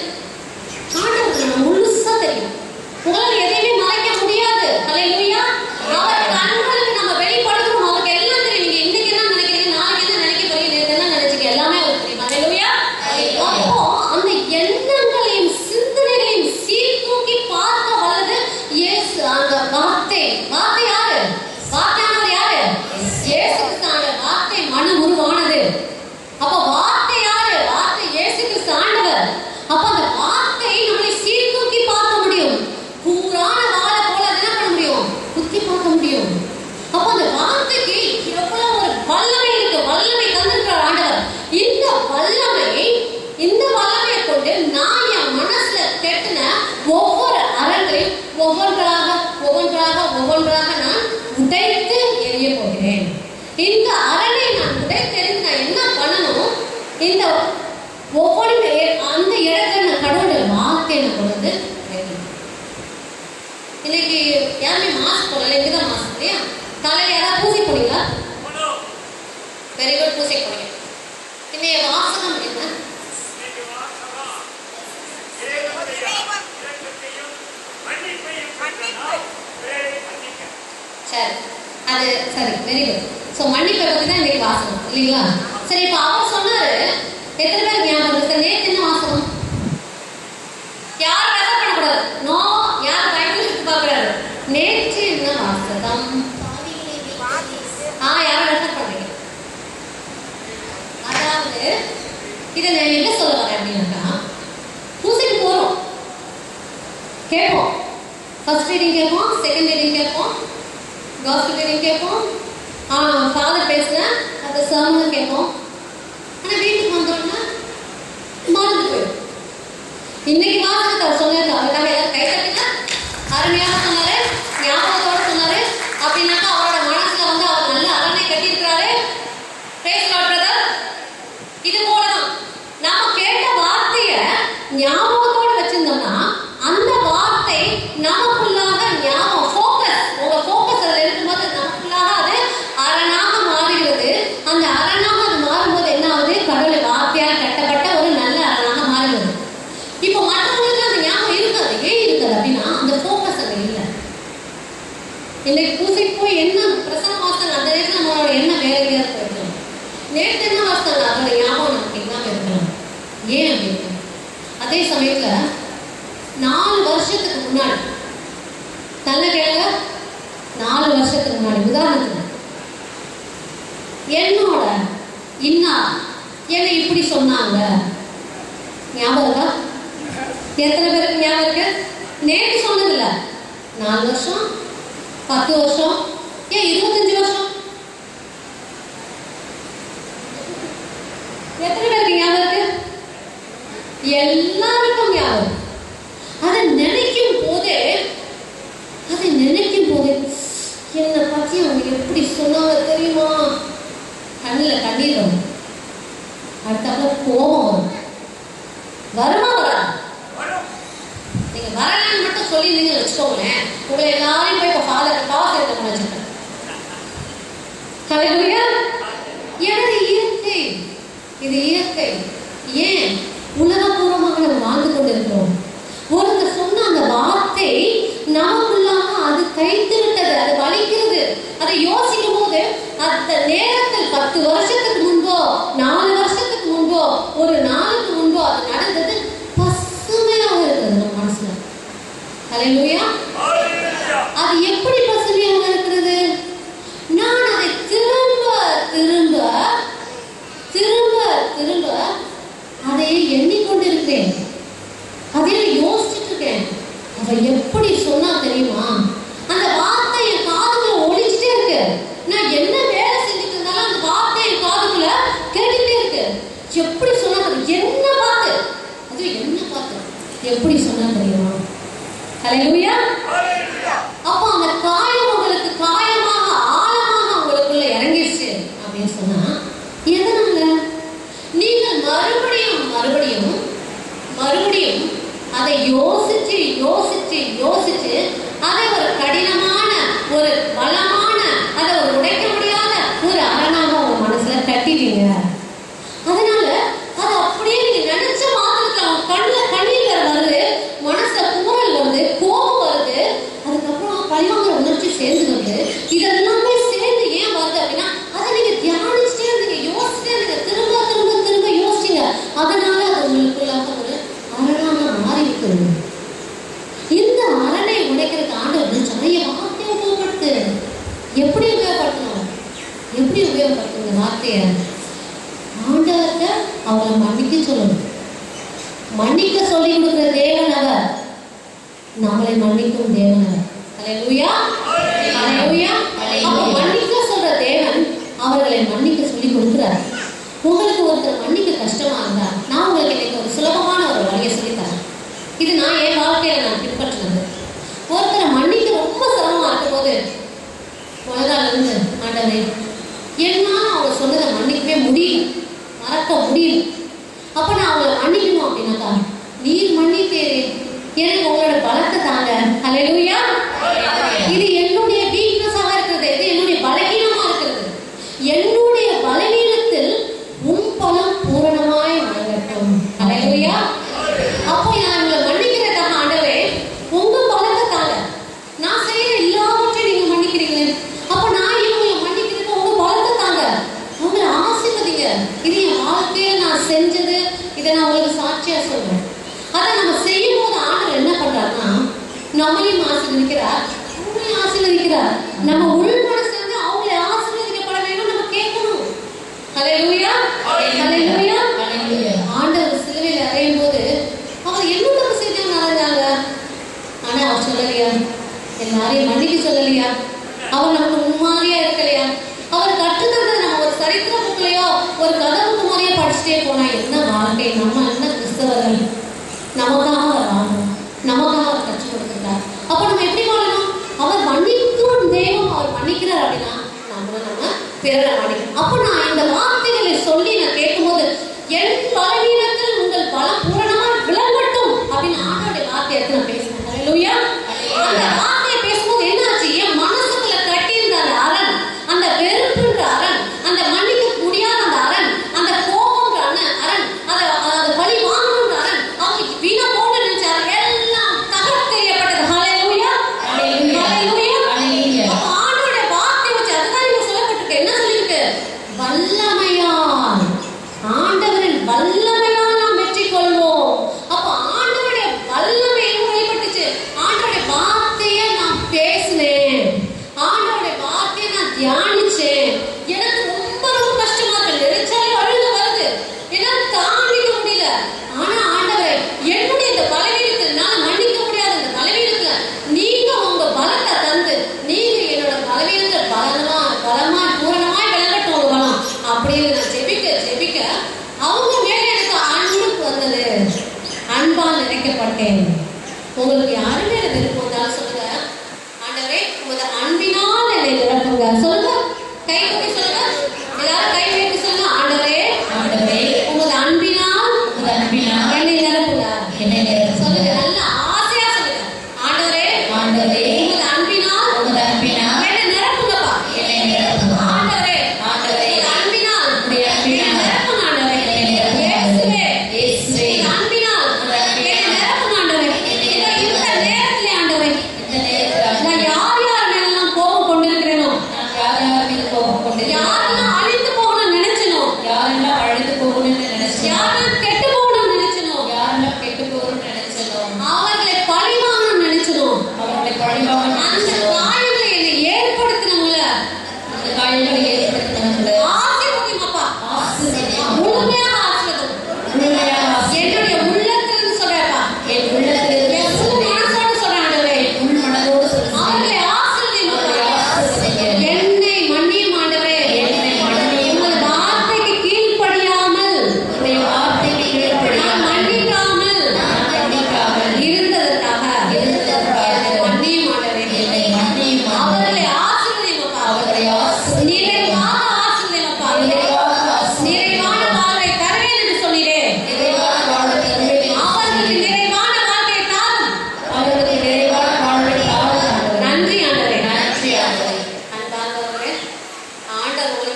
ஆண்டவருக்கு நம்ம முழுசா தெரியும். உங்களால் எதையுமே மறைக்க முடியாது. ஹல்லேலூயா. அவர் கண்களுக்கு நம்ம வெளிப்படுத்துறோம். அவருக்கு எல்லாம் தெரியும். நீங்க இன்னைக்கு என்ன நினைக்கிறீங்க, நாளைக்கு என்ன நினைக்க போறீங்க, நேத்து என்ன நினைச்சீங்க, எல்லாமே அவருக்கு தெரியும். ஹல்லேலூயா. அப்போ அந்த எண்ணங்களையும் சிந்தனைகளையும் சீர்தூக்கி பார்க்க வல்லது இயேசு. அந்த வார்த்தை யாரு? வார்த்தையானவர் யாரு? இயேசு கிறிஸ்து. வார்த்தை மனு உருவானது. அப்ப வார்த்தை யாரு? வார்த்தை இயேசு கிறிஸ்து ஆண்டவர். அப்ப அந்த வார்த்தை நம்மளை சீர்தூக்கி பார்க்க முடியும். கூரான வாளை போல என்ன பண்ண முடியும்? குத்தி பார்க்க முடியும். அப்ப அந்த வார்த்தைக்கு எவ்வளவு ஒரு வல்லமை இருக்கு. வல்லமை தந்திருக்கிறார் ஆண்டவர். இந்த வல்லமையை கொண்டு நான் என் மனசுல கெட்டின ஒவ்வொரு அரண்களையும் ஒவ்வொன்றாக நான் உடைத்து எறிய போகிறேன். இந்த அரண்டை நான் உடைத்தெறிந்து நான் என்ன பண்ணணும்? இந்த ஒவ்வொரு அந்த இடத்துல நான் கடவுளுடைய வார்த்தையை நான் கொண்டு வந்து வைக்கணும். இன்னைக்கு யாருமே மாஸ்க் போடல. இங்கதான் மாஸ்க் இல்லையா? தலையில யாராவது பூசி போனீங்களா? வெரி குட், பூசி போனீங்க. இன்னைய வாசகம் என்ன? சரி, அது சரி, வெரி குட். ஸோ மன்னிப்பை பற்றி தான் இன்னைக்கு வாசகம் இல்லைங்களா? சரி, இப்போ அவர் சொன்னாரு, எத்தனை பேர் ஞாபகம் இருக்கு? நேற்று என்ன வாசகம்? யாரும் ரெஃபர் பண்ணக்கூடாது. நோ, யார் பைபிள் எடுத்து பார்க்குறாரு? நேற்று என்ன வாசகம்? யாரும் ரெஃபர் பண்றீங்க? அதாவது இதை நான் என்ன சொல்ல வரேன் அப்படின்னாக்கா, பூசைக்கு போறோம், கேட்போம். ஃபர்ஸ்ட் ரீடிங் கேட்போம், செகண்ட் ரீடிங் கேட்போம், காஸ்பல் ரீடிங் கேட்போம், ஃபாதர் பேசுன அந்த சர்மன் கேட்போம். ஆனால் வீட்டுக்கு வந்தோம்னா மறந்து போயிடும். இன்னைக்கு வாசகத்தை அவர் சொன்னாரு, அவருக்காக எல்லாரும் கை தட்டுங்க. அருமையாக சொன்னாரு, ஞாபகத்தோட சொன்னாரு. அப்படின்னாக்கா அவரோட மனசுல வந்து அவர் நல்ல அரண்மை கட்டியிருக்கிறாரு. Praise lord brother. இது போலதான் நாம கேட்ட வார்த்தைய ஞாபகத்தோட வச்சிருந்தோம்னா அந்த வார்த்தை நமக்குள்ளாக ஞாபகம் உங்க ஃபோக்கஸ் அதுல இருக்கும்போது நமக்குள்ளாக அது அரணாக மாறுகிறது. அந்த அரணாக அது மாறும்போது என்ன ஆகுது? கடவுள் வார்த்தையால் கட்டப்பட்ட ஒரு நல்ல அரணாக மாறுகிறது. இப்போ மற்றவங்களுக்கு அந்த ஞாபகம் இருக்காது. ஏன் இருக்காது அப்படின்னா அந்த ஃபோக்கஸ் அங்க இல்லை. இன்னைக்கு பூசைக்கு போய் என்ன பிரசன வாசல் அந்த நேரத்தில் நம்மளோட என்ன வேலையா போயிருக்கலாம். நேற்று என்ன வாசல் அதோட ஞாபகம் நமக்கு இல்லாம இருக்கலாம். ஏன் அப்படின்னு அதே சமயத்துல 4 வருஷத்துக்கு முன்னாடி நல்ல கேளுங்க, 4 வருஷத்துக்கு முன்னாடி உதாரணத்துக்கு என்னோட இன்னா என்ன இப்படி சொன்னாங்க ஞாபகம் இருக்கா? எத்தனை பேருக்கு ஞாபகம் இருக்கு? நேற்று சொன்னதில்ல, 4 வருஷம், 10 வருஷம், ஏன் 25 வருஷம், எத்தனை பேருக்கு ஞாபகம் இருக்கு? எல்லாருக்கும் ஞாபகம். அதை நினைக்கும் போதே என்னை பத்தி அவங்க எப்படி சொன்னாங்க தெரியுமா? கண்ணு கண்ணுல கண்ணீர் வரும், அடுத்தாப்புல கோபம் வரும். வருமா வரா? நீங்க வரலன்னு மட்டும் சொல்லிருந்தீங்கன்னு வச்சுக்கோங்களேன், உங்களை எல்லாரையும் போய் இப்ப ஃபாதர் காசு எடுக்க முடிச்சிருக்கேன். ஹல்லேலூயா. எனது இயற்கை, இது இயற்கை. ஏன் உலகபூர்வமாக நம்ம வாழ்ந்து கொண்டிருக்கிறோம். ஒருத்தர் சொன்ன அந்த வார்த்தை நமக்குள்ளாக அது கைத்து விட்டது, அது வலிக்கிறது. அதை யோசிக்கும் போது அந்த நேரத்தில் 10 வருஷத்துக்கு முன்போ 4 வருஷத்துக்கு முன்போ ஒரு நாளுக்கு முன்போ அது நடந்தது பசுமையாக இருக்கிறது நம்ம மனசுல. ஹல்லேலூயா. அது எப்படி பசுமையாக இருக்கிறது? நான் அதை திரும்ப திரும்ப திரும்ப திரும்ப அதை எண்ணிக்கொண்டிருக்கிறேன், அதை யோசிச்சுட்டு இருக்கேன். அவ எப்படி சொன்னா தெரியுமா? அந்த வார்த்தை என் காதுல ஒலிச்சுட்டே இருக்கு. நான் என்ன வேலை செஞ்சுட்டு இருந்தாலும் அந்த வார்த்தை என் காதுல கேட்டுட்டே இருக்கு. எப்படி சொன்னா, என்ன பார்த்து, அது என்ன பார்த்து எப்படி சொன்னா தெரியுமா? ஹல்லேலூயா. அப்போ அந்த காயம் உங்களுக்கு காயமாக ஆழமாக உங்களுக்குள்ள இறங்கிடுச்சு அப்படின்னு சொன்னா எதனால? நீங்கள் மறுபடியும் மறுபடியும் மறுபடியும் அதை யோசிச்சு யோசிச்சு யோசிச்சு அதை ஒரு கடினமான, ஒரு பலமான, அதை ஒரு உடைக்க முடியாத ஒரு அரணாக உங்க மனசுல கட்டிட்டீங்க. அதனால அது அப்படியே நீங்க நினைச்ச மாத்திரத்துல அவங்க கண்ணுல கண்ணீர் வருது, மனசுல குமுறல் வருது, கோபம் வருது, அதுக்கப்புறம் பழிவாங்கிற உணர்ச்சி சேர்ந்து வருது. இதெல்லாமே சேர்ந்து ஏன் வருது அப்படின்னா அதை நீங்க தியானிச்சுட்டே இருந்தீங்க, யோசிச்சுட்டே இருந்தீங்க, திரும்ப திரும்ப திரும்ப யோசிச்சீங்க. அதனால அது உங்களுக்குள்ளாக ஒரு அரணாக மாறி இருக்கிறது. இந்த அரணை உடைக்கிறதுக்கு ஆண்டவர் நிறைய வார்த்தையை உபயோகப்படுத்து. எப்படி உபயோகப்படுத்தணும்? எப்படி உபயோகப்படுத்துங்க வார்த்தைய? ஆண்டவர்கிட்ட அவங்களை மன்னிக்க சொல்லணும். மன்னிக்க சொல்லி கொடுக்கிற தேவன் அவர், நம்மளை மன்னிக்கும் தேவன் அவர். ஹல்லேலூயா. ஹல்லேலூயா. அப்ப மன்னிக்க சொல்ற தேவன் அவர்களை மன்னிக்க சொல்லி கொடுக்கிறார். உங்களுக்கு ஒருத்தர் மன்னிக்க கஷ்டமா இருந்தா நான் உங்களுக்கு இன்னைக்கு ஒரு சுலபமான ஒரு வழியை சொல்லித்தரேன். இது நான் என் வாழ்க்கையில நான் பின்பற்றினது. ஒருத்தரை மன்னிக்க ரொம்ப சிரமமா இருக்கும் போது உலகால இருந்து ஆண்டவரே என்னால அவங்க சொன்னதை மன்னிக்கவே முடியல, மறக்க முடியல. அப்ப நான் அவங்களை மன்னிக்கணும் அப்படின்னாக்கா, நீர் மன்னித்தேரே, எனக்கு உங்களோட பலத்தை தாங்க. ஹல்லேலூயா. இது என்னுடைய வீக்னஸாக இருக்கிறது, இது என்னுடைய பலகீனமா இருக்கிறது. என்னுடைய பலவீனத்தில் உன் பலம் பூரணமாய் வழங்கட்டும். ஹல்லேலூயா. அப்போ நான் உங்களை மன்னிக்கிறதாக ஆண்டவரே உங்க பலத்தை தாங்க. நான் செய்யற எல்லாவற்றையும் நீங்க மன்னிக்கிறீங்களே, அப்ப நான் இவங்களை மன்னிக்கிறதுக்கு உங்க பலத்தை தாங்க, உங்களை ஆசீர்வதிங்க. இது என் வாழ்க்கையில நான் செஞ்சது, இதை நான் உங்களுக்கு சாட்சியா சொல்றேன். அதை நம்ம செய்யும் போது ஆண்டவர் என்ன பண்றாருன்னா நம்மளையும் ஆசீர்வதிக்கிறார், அவங்களையும் ஆசீர்வதிக்கிறார். நம்ம உள் மனசுல இருந்து அவங்களை ஆசீர்வதிக்கப்பட வேண்டும் நம்ம கேட்கணும். ஹல்லேலூயா. ஹல்லேலூயா. ஆண்டவர் சிலுவையில் அறையும் போது அவர் என்ன தப்பு செஞ்சாங்க அறைஞ்சாங்க, ஆனா அவர் சொல்லலையா? எல்லாரையும் மன்னிக்க சொல்லலையா? அவர் நமக்கு முன்மாதிரியா இருக்கலையா? அவர் கற்றுத்தந்தது நம்ம ஒரு சரித்திர புக்கிலையோ ஒரு கதை புக்கு மாதிரியே படிச்சுட்டே போனா என்ன வாழ்க்கை? நம்ம என்ன கிறிஸ்தவர்கள்? நமக்காக அவர் வாழணும், நமக்காக அவர் கற்றுக் கொடுத்துருக்கார். அப்ப நம்ம எப்படி வாழணும்? அவர் மன்னிக்கும் தெய்வம், அவர் மன்னிக்கிறார் அப்படின்னா நம்ம பிறரை மன்னிக்கணும். அப்ப நான் இந்த வார்த்தைகளை சொல்லி நான் கேட்கும்போது என் பலவீனத்தில் உங்கள் பலம் பூரணமா விளங்கட்டும் அப்படின்னு ஆண்டோடைய வார்த்தை எடுத்து நான் பேசுறேன். ஹல்லேலூயா. அந்த வார்த்தையை பேசும்போது என்ன ஆச்சு? என் மனசுக்குள்ள கட்டியிருந்த அந்த அரண், அந்த வெறுப்புன்ற அரண், அந்த மன்னிக்க முடியாத அந்த அரண், அந்த கோபம்ன்ற அரண், அதை பழி வாங்கணுன்ற அரண், அவங்க வீணா போன நினைச்சாரு, எல்லாம் தகர்த்தெறியப்பட்டது. ஹல்லேலூயா. ஹல்லேலூயா. அப்ப ஆண்டோட வார்த்தை வச்சு அதுதான் இங்க சொல்லப்பட்டிருக்கு. என்ன சொல்லிருக்கு? வல்லமையா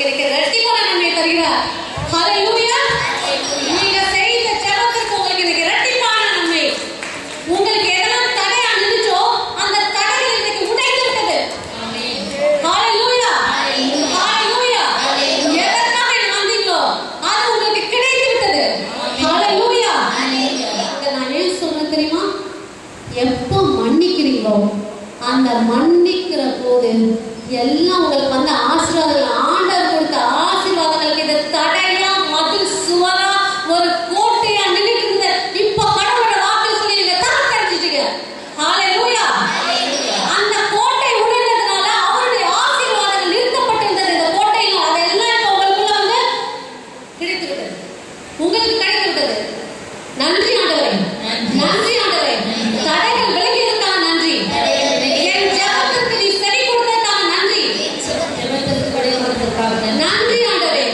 இன்னைக்கு இரட்டிப்பான நன்மை தருகிறார். ஹalleluya. நீங்க செய்த ஜெபத்திற்கு உங்களுக்கு இன்னைக்கு இரட்டிப்பான நன்மை. உங்களுக்கு எதெல்லாம் தடையா நின்னுச்சோ அந்த தடைகள் இன்னைக்கு உடைந்து விட்டது. ஹalleluya. ஹalleluya. எதற்காக நீங்க வந்தீங்களோ அது உங்களுக்கு கிடைத்து விட்டது. ஹalleluya. இதை நான் ஏன் சொல்றேன் தெரியுமா? எப்போ மன்னிக்கிறீங்களோ அந்த மன்னிக்கிற போது எல்லாம் உங்களுக்கு வந்து ஆசீர்வாதங்கள், ஆண்டவர் கொடுத்த ஆசீர்வாதங்களுக்கு இது தடையா மதில் சுவரா ஒரு கோட்டையா நின்னுட்டு இருந்த இப்ப கடவுளோட வாக்கு சொல்லி நீங்க தரத்தடிச்சிட்டீங்க. ஹalleluya. அந்த கோட்டை உடைந்ததுனால அவருடைய ஆசீர்வாதங்கள் நிறுத்தப்பட்டிருந்தது இந்த கோட்டையில. அதெல்லாம் இப்ப உங்களுக்குள்ள வந்து கிடைத்து விட்டது, உங்களுக்கு கிடைத்து விட்டது. நன்றி ஆண்டவரே, நன்றி ஆண்டவரே. தடைகள் விலகியதற்காக நன்றி. என் ஜெபத்திற்கு நீ செவி கொடுத்ததற்காக நன்றி. ஜெபத்திற்கு விடை கொடுத்ததற்காக நன்றி ஆண்டவரே.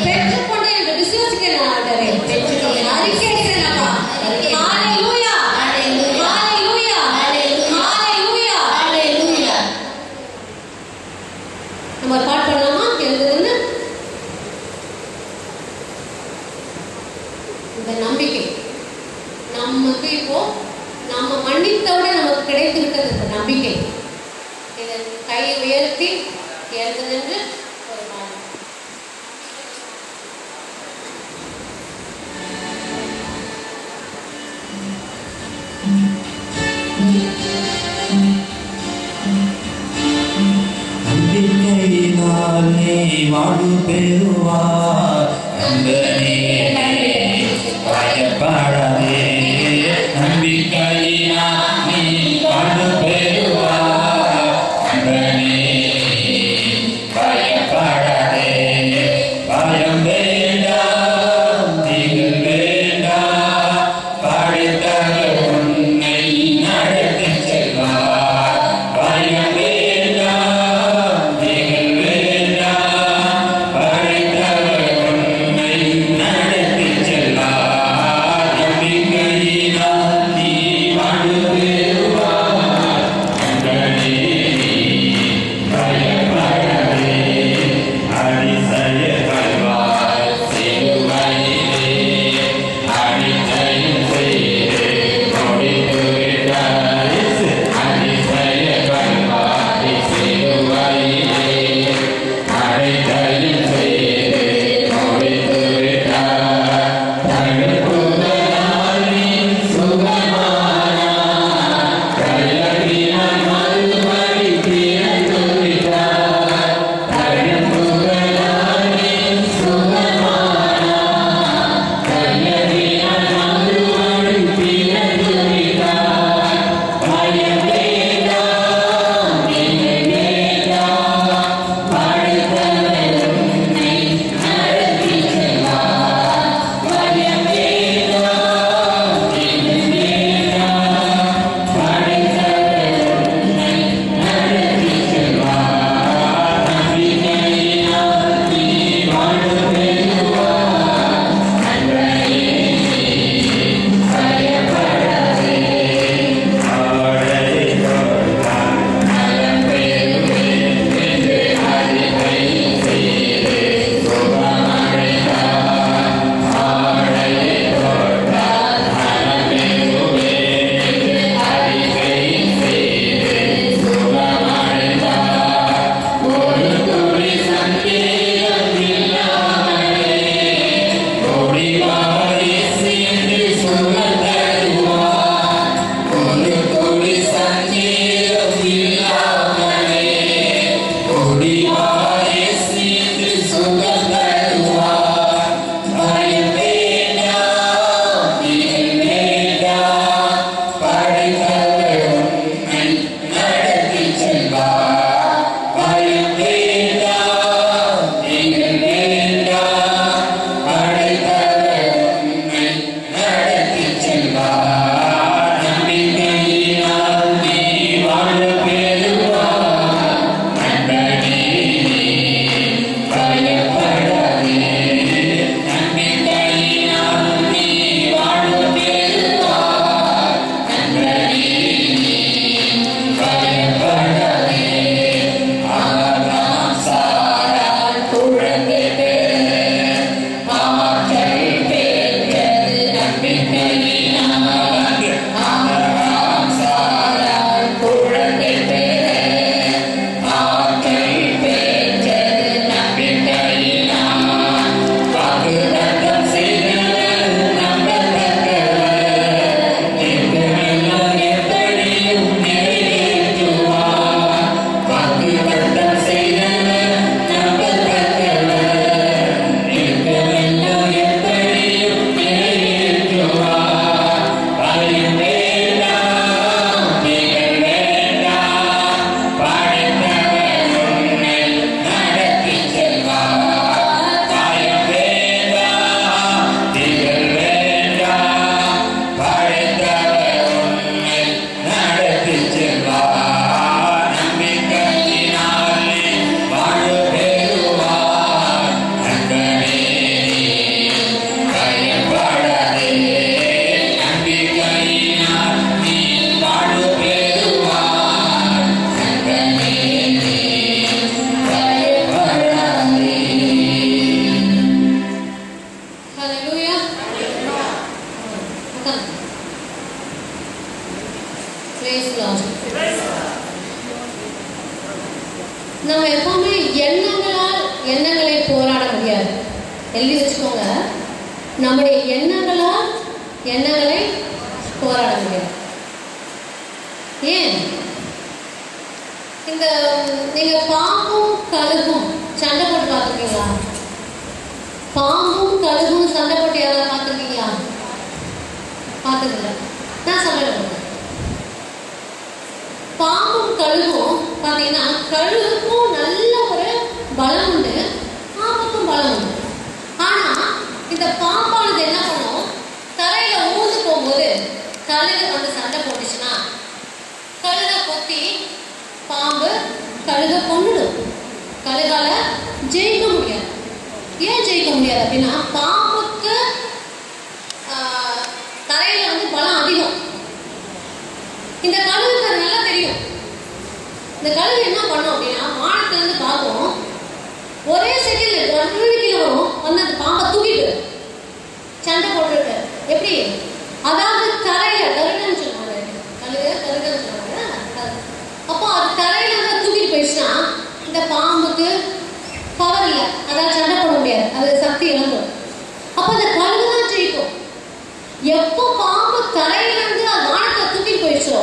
பெற்றுக்கொண்டேன் என்று விசுவாசிக்கிறேன் ஆண்டவரே. அறிக்கையிடுகிறேன் அப்பா. ஹalleluya. ஹalleluya. ஹalleluya. நம்ம பாட்டு பண்ணலாமா? எழுதுன்னு இந்த நம்பிக்கை நமக்கு இப்போ நம்ம மன்னித்தோட நமக்கு கிடைத்து விட்டது இந்த நம்பிக்கை. இதை கையை உயர்த்தி எழுந்து நின்று ஒரு பாடல். நம்பிக்கையினாலே வாடு பெறுவார். நம்பனே பயப்படாதே. நம்பிக்கையினாலே வாடு பெறுவார். நம்பனே பயப்படாதே. பயம் வேண்டாம், திகில் வேண்டாம். படித்தவர் உன்னை நடத்திச் செல்வார். பயம் வேண்டாம், திகில் வேண்டாம். படித்தவர் உன்னை நடத்திச் எழுதி வச்சுக்கோங்க. நம்முடைய எண்ணங்களை போராட முடியாது. ஏன்? இந்த நீங்க பாம்பும் கழுகும் சண்டை போட்டு பார்த்துருக்கீங்களா? பாம்பும் கழுகும் சண்டை போட்டு யாராவது பார்த்துருக்கீங்களா? பார்த்ததில்லை. நான் சொல்றேன். பாம்பும் கழுகும் பார்த்தீங்கன்னா, கழுகுக்கும் நல்ல ஒரு பலம் உண்டு, பாம்புக்கும் பலம் உண்டு. ஆனா இந்த பாம்பானது என்ன பண்ணும்? தரையில ஊந்து போகும்போது கழுகு வந்து சண்டை போட்டுச்சுன்னா கழுக கொத்தி பாம்பு கழுக கொன்னுடும். கழுகால ஜெயிக்க முடியாது. ஏன் ஜெயிக்க முடியாது அப்படின்னா, பாம்புக்கு தரையில வந்து பலம் அதிகம். இந்த கழுகுக்கு அது நல்லா தெரியும். இந்த கழுகு என்ன பண்ணும் அப்படின்னா, வானத்துல இருந்து பார்க்கும், ஒரே செகண்ட்ல 2 கிலோ வரும், வந்து அந்த பாம்பை தூக்கிட்டு சண்டை போட்டுருக்கு. எப்படி? அதாவது தரையில கருகன்னு சொல்லுவாங்க, கருகன்னு சொல்லுவாங்க. அப்போ அது தரையில இருந்து தூக்கிட்டு போயிடுச்சுன்னா இந்த பாம்புக்கு பவர் இல்லை, அதாவது சண்டை போட முடியாது, அது சக்தி இழந்துடும். அப்போ அந்த கழுகு தான் ஜெயிக்கும். எப்போ பாம்பு தரையில இருந்து வானத்தை தூக்கிட்டு போயிடுச்சோ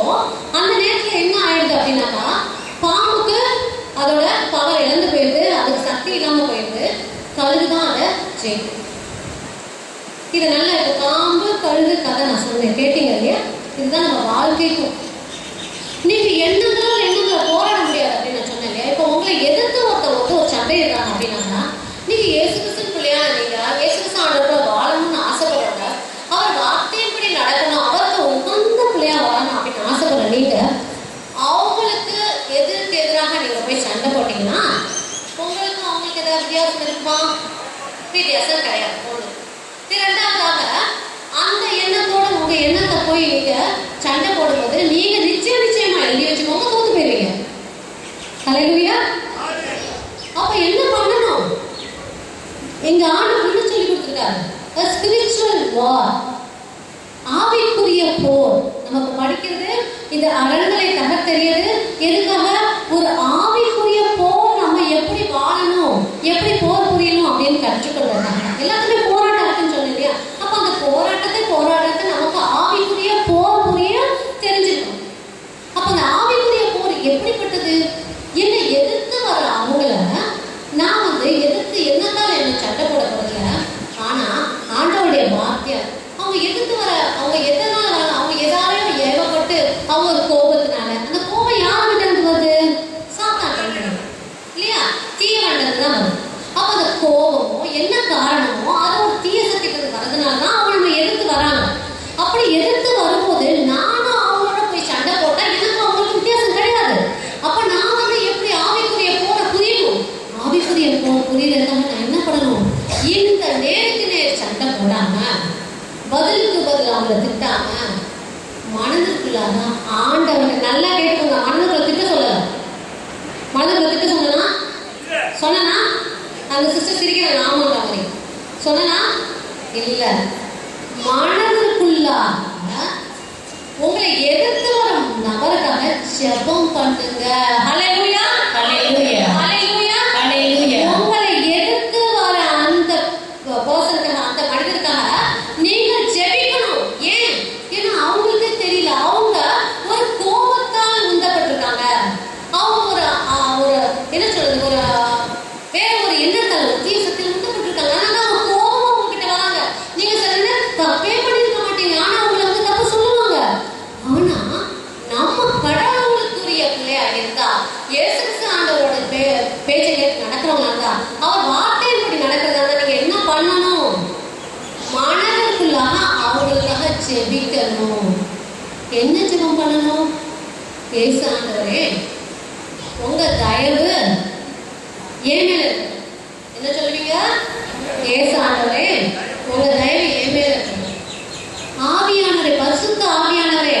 அந்த நேரத்துல என்ன ஆயிடுது அப்படின்னாக்கா, பாம்புக்கு அதோட பவர் இழந்து போயிடுது, அதுக்கு சக்தி இல்லாம போயிடுது. கழுகுதான் அதை ஜெயிக்கும். இது நல்ல இப்போ பாம்பு கழுகு கதை நான் சொன்னேன், கேட்டீங்க இல்லையா? இதுதான் நம்ம வாழ்க்கைக்கும். நீங்க எண்ணங்களை போராட முடியாது அப்படின்னு நான் சொன்னேன் இல்லையா? இப்போ உங்களை எதிர்த்து ஒருத்தர் ஒரு சண்டை இருக்காங்க அப்படின்னா, நீங்க இயேசு கிறிஸ்துவின் பிள்ளையா, நீங்க இயேசு கிறிஸ்து ஆண்டவரோட வாழணும்னு ஆசைப்படுறாங்க, அவர் வார்த்தையின்படி நடக்கணும், அவருக்கு உகந்த பிள்ளையா வாழணும் அப்படின்னு ஆசைப்படுற நீங்க அவங்களுக்கு எதிராக நீங்க போய் சண்டை போட்டீங்கன்னா உங்களுக்கு அவங்களுக்கு ஏதாவது வித்தியாசம் இருக்குமா? வித்தியாசம் கிடையாது. ஒண்ணு. இரண்டாவதாக, அந்த எண்ணத்தோட உங்க எண்ணத்தை போய் நீங்க சண்டை போடும்போது நீங்க நிச்சயமா எழுதி வச்சுக்கோங்க, தோத்து போயிருவீங்க. ஹல்லேலூயா. அப்ப என்ன பண்ணணும்? எங்க ஆண்டவர் என்ன சொல்லி கொடுத்திருக்காரு? a spiritual war, ஆவிக்குரிய போர். நமக்கு படிக்கிறது இந்த அரண்களை தகர்த்தெறியது எதுக்காக? ஒரு ஆவிக்குரிய போர், நம்ம எப்படி வாழணும், எப்படி போர் புரியணும் அப்படின்னு கற்றுக்கொள்றாங்க. எல்லாத்துக்குமே போராட்டம் இருக்குன்னு சொன்னேன் இல்லையா? அப்ப அந்த போராட்டத்தை நமக்கு ஆவிக்குரிய போர் புரிய தெரிஞ்சுக்கணும். அப்ப அந்த ஆவிக்குரிய போர் எப்படிப்பட்டது? என்னை எதிர்த்து வர அவங்கள நான் வந்து எதிர்த்து என்னத்தால என்ன சண்டை போட போறதில்ல. ஆனா ஆண்டவருடைய வார்த்தை, அவங்க எதிர்த்து வர, அவங்க எதனால, அவங்க எதாரையும் ஏவப்பட்டு அவங்க ஒரு கோபத்தினால, அந்த கோபம் யாருக்கிட்ட இருந்து வருது? சாத்தான்கிட்ட இல்லையா? தீயவண்டது தான் வருது. அப்ப அந்த கோபமோ என்ன காரணமோ அது ஒரு தீய சக்திக்கு வரதுனாலதான் அவங்க நம்ம எதிர்த்து வராங்க. அப்படி எதிர்த்து வரும்போது நானும் அவங்களோட போய் சண்டை போட்டா எனக்கு அவங்களுக்கு வித்தியாசம் கிடையாது. அப்ப நான் வந்து எப்படி ஆவிக்குரிய போரை புரியணும்? ஆவிக்குரிய போர் புரியறதுக்காக நான் என்ன பண்ணணும்? இந்த நேருக்கு நேர் சண்டை போடாம, பதிலுக்கு பதில் அவங்கள திட்டாம, மனதுக்குள்ளாக ஆண்டவனை நல்லா கேட்டுக்கோங்க. மனதுக்குள்ள திட்ட சொல்லல. மனதுக்குள்ள திட்ட சொன்னா அந்த சிஸ்டர் சிரிக்கிற ஆமாங்க மாதிரி சொன்னா இல்ல, மனதுக்குள்ளாக உங்களை எதிர்த்து வரும் நபருக்காக ஜெபம் பண்ணுங்க. ஹல்லேலூயா, ஹல்லேலூயா, ஹல்லேலூயா, ஹல்லேலூயா. உங்களை எதிர்த்து வர அந்த பர்சனுக்காக, அந்த மனிதருக்காக நீங்க ஜெபிக்கணும். ஏன்? ஏன்னா அவங்களுக்கே தெரியல, அவங்க ஒரு கோபத்தால் உந்தப்பட்டிருக்காங்க. அவங்க ஒரு என்ன சொல்றது, ஒரு வேற ஒரு எண்ணத்தால் தீய சக்தியில் உந்தப்பட்டிருக்காங்க. ஆனா அவங்க கோபமா உங்ககிட்ட வராங்க. நீங்க சில நேரம் தப்பே பண்ணிருக்க மாட்டீங்க, ஆனா அவங்களை வந்து தப்பு சொல்லுவாங்க. ஆனா நம்ம கடவுளுக்குரிய பிள்ளையா இருந்தா, இயேசு கிறிஸ்து ஆண்டவரோட பேச்சை கேட்டு நடக்கிறவங்க இருந்தா, அவர் வார்த்தையின்படி நடக்கிறதா இருந்தா நீங்க என்ன பண்ணணும்? மனதிற்குள்ளாக அவங்களுக்காக ஜெபிக்கணும். என்ன ஜெபம் பண்ணணும்? இயேசு ஆண்டவரே, உங்க தயவு என் மேல இருக்கு. என்ன சொல்லுவீங்க? இயேசு ஆண்டவரே, உங்க தயவு என் மேல இருக்கு. ஆவியானவரே, பரிசுத்த ஆவியானவரே,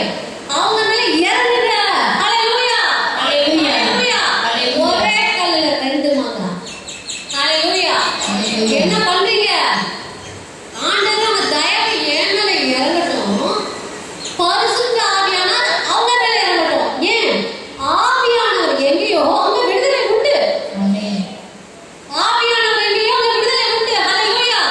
அவங்க மேல இறங்குங்க. ஹல்லேலூயா, ஹல்லேலூயா, ஹல்லேலூயா. ஒரே கல்லுல 2 மாங்கா. ஹல்லேலூயா. என்ன பண்றீங்க? ஆண்டவர் உங்க தயவு என் மேல இறங்கட்டும், பரிசுத்த ஆவியானவர் அவங்க மேல இறங்கட்டும். ஏன்? ஆவியானவர் எங்கேயோ அங்க விடுதலை உண்டு. ஆவியானவர் எங்கேயோ அங்க விடுதலை உண்டு. ஹல்லேலூயா.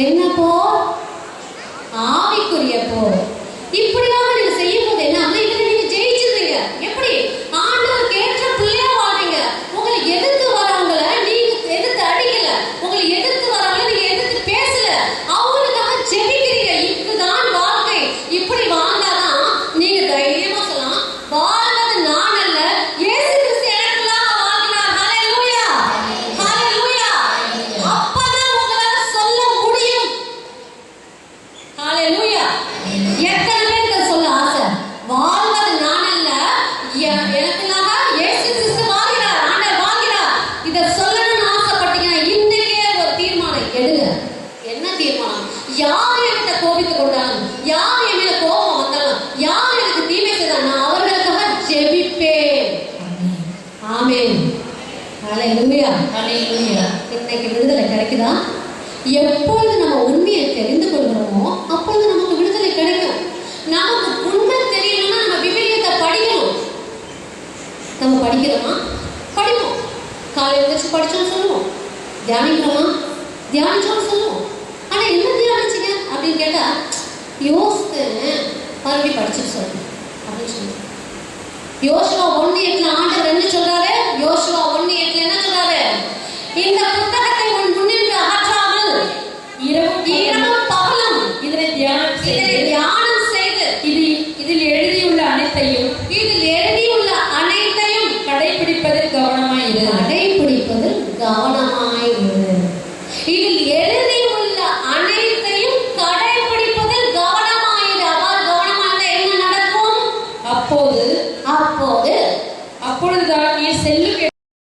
என்ன போர்? ஆவிக்குரிய போர். இப்படியாக நீங்க செய்யும் போது என்ன ஆகுது? இதுல நீங்க ஜெயிச்சிருவீங்க. எப்படி? ஆண்டவருக்கு ஏற்ற பிள்ளையா வாழ்றீங்க. உங்களை எதிர்த்து வரவங்கள நீங்க எதிர்த்து அடிக்கல, உங்களை எதிர்த்து வரவங்கள நீங்க எதிர்த்து பேசல, அவங்களுக்காக ஜெபிக்கிறீங்க. இதுதான் வாழ்க்கை. இப்படி வாழ்ந்தாதான் நீங்க தைரியமா சொல்லலாம், வாழ்வது நான் அல்ல, இயேசு கிறிஸ்து எனக்குள்ளாக வாழ்கிறார். ஹalleluya, ஹalleluya. அப்பதான் உங்களால சொல்ல முடியும். ஹalleluya. எத்தனை பேருக்கு சொல்ல ஆசை? வாழ்வது நான் அல்ல, எனக்குள்ளாக இயேசு கிறிஸ்து வாழ்கிறார், ஆண்டவர் வாழ்கிறார். இத சொல்லணும்னு ஆசைப்பட்டீங்கன்னா இன்னைக்கே ஒரு தீர்மானம் எடுங்க. என்ன தீர்மானம்? யார் என்கிட்ட கோபித்துக் கொண்டாலும், யார் என் மேல கோபம் வந்தாலும், யார் எனக்கு தீமை செய்தாலும் நான் அவர்களுக்காக ஜெபிப்பேன். ஆமென். ஹalleluya, ஹalleluya. இன்னைக்கு விடுதலை கிடைக்குதா? எப்பொழுது நம்ம உண்மையை தெரிந்து கொள்கிறோமோ அப்பொழுது நமக்கு விடுதலை கிடைக்கும். நமக்கு உண்மை தெரியணும்னா நம்ம விவிலியத்தை படிக்கணும். நம்ம படிக்கிறோமா? படிப்போம். காலையில் எழுந்திரிச்சு படிச்சோம்னு சொல்லுவோம். தியானிக்கிறோமா? தியானிச்சோம்னு சொல்லுவோம். ஆனா என்ன தியானிச்சிங்க அப்படின்னு கேட்டா, யோசித்தேன், மறுபடியும் படிச்சுட்டு சொல்லுங்க அப்படின்னு சொல்லுவோம். யோசுவா 1:8 ஆண்டவர் என்ன சொல்றாரு? யோசுவா 1:8 என்ன சொல்றாரு? இந்த புத்தகத்தை உன் முன்னின்று அகற்றாமல் இரவும் பகலும் இதில் தியானம் செய்து இதில் எழுதியுள்ள அனைத்தையும் இதில் எழுதியுள்ள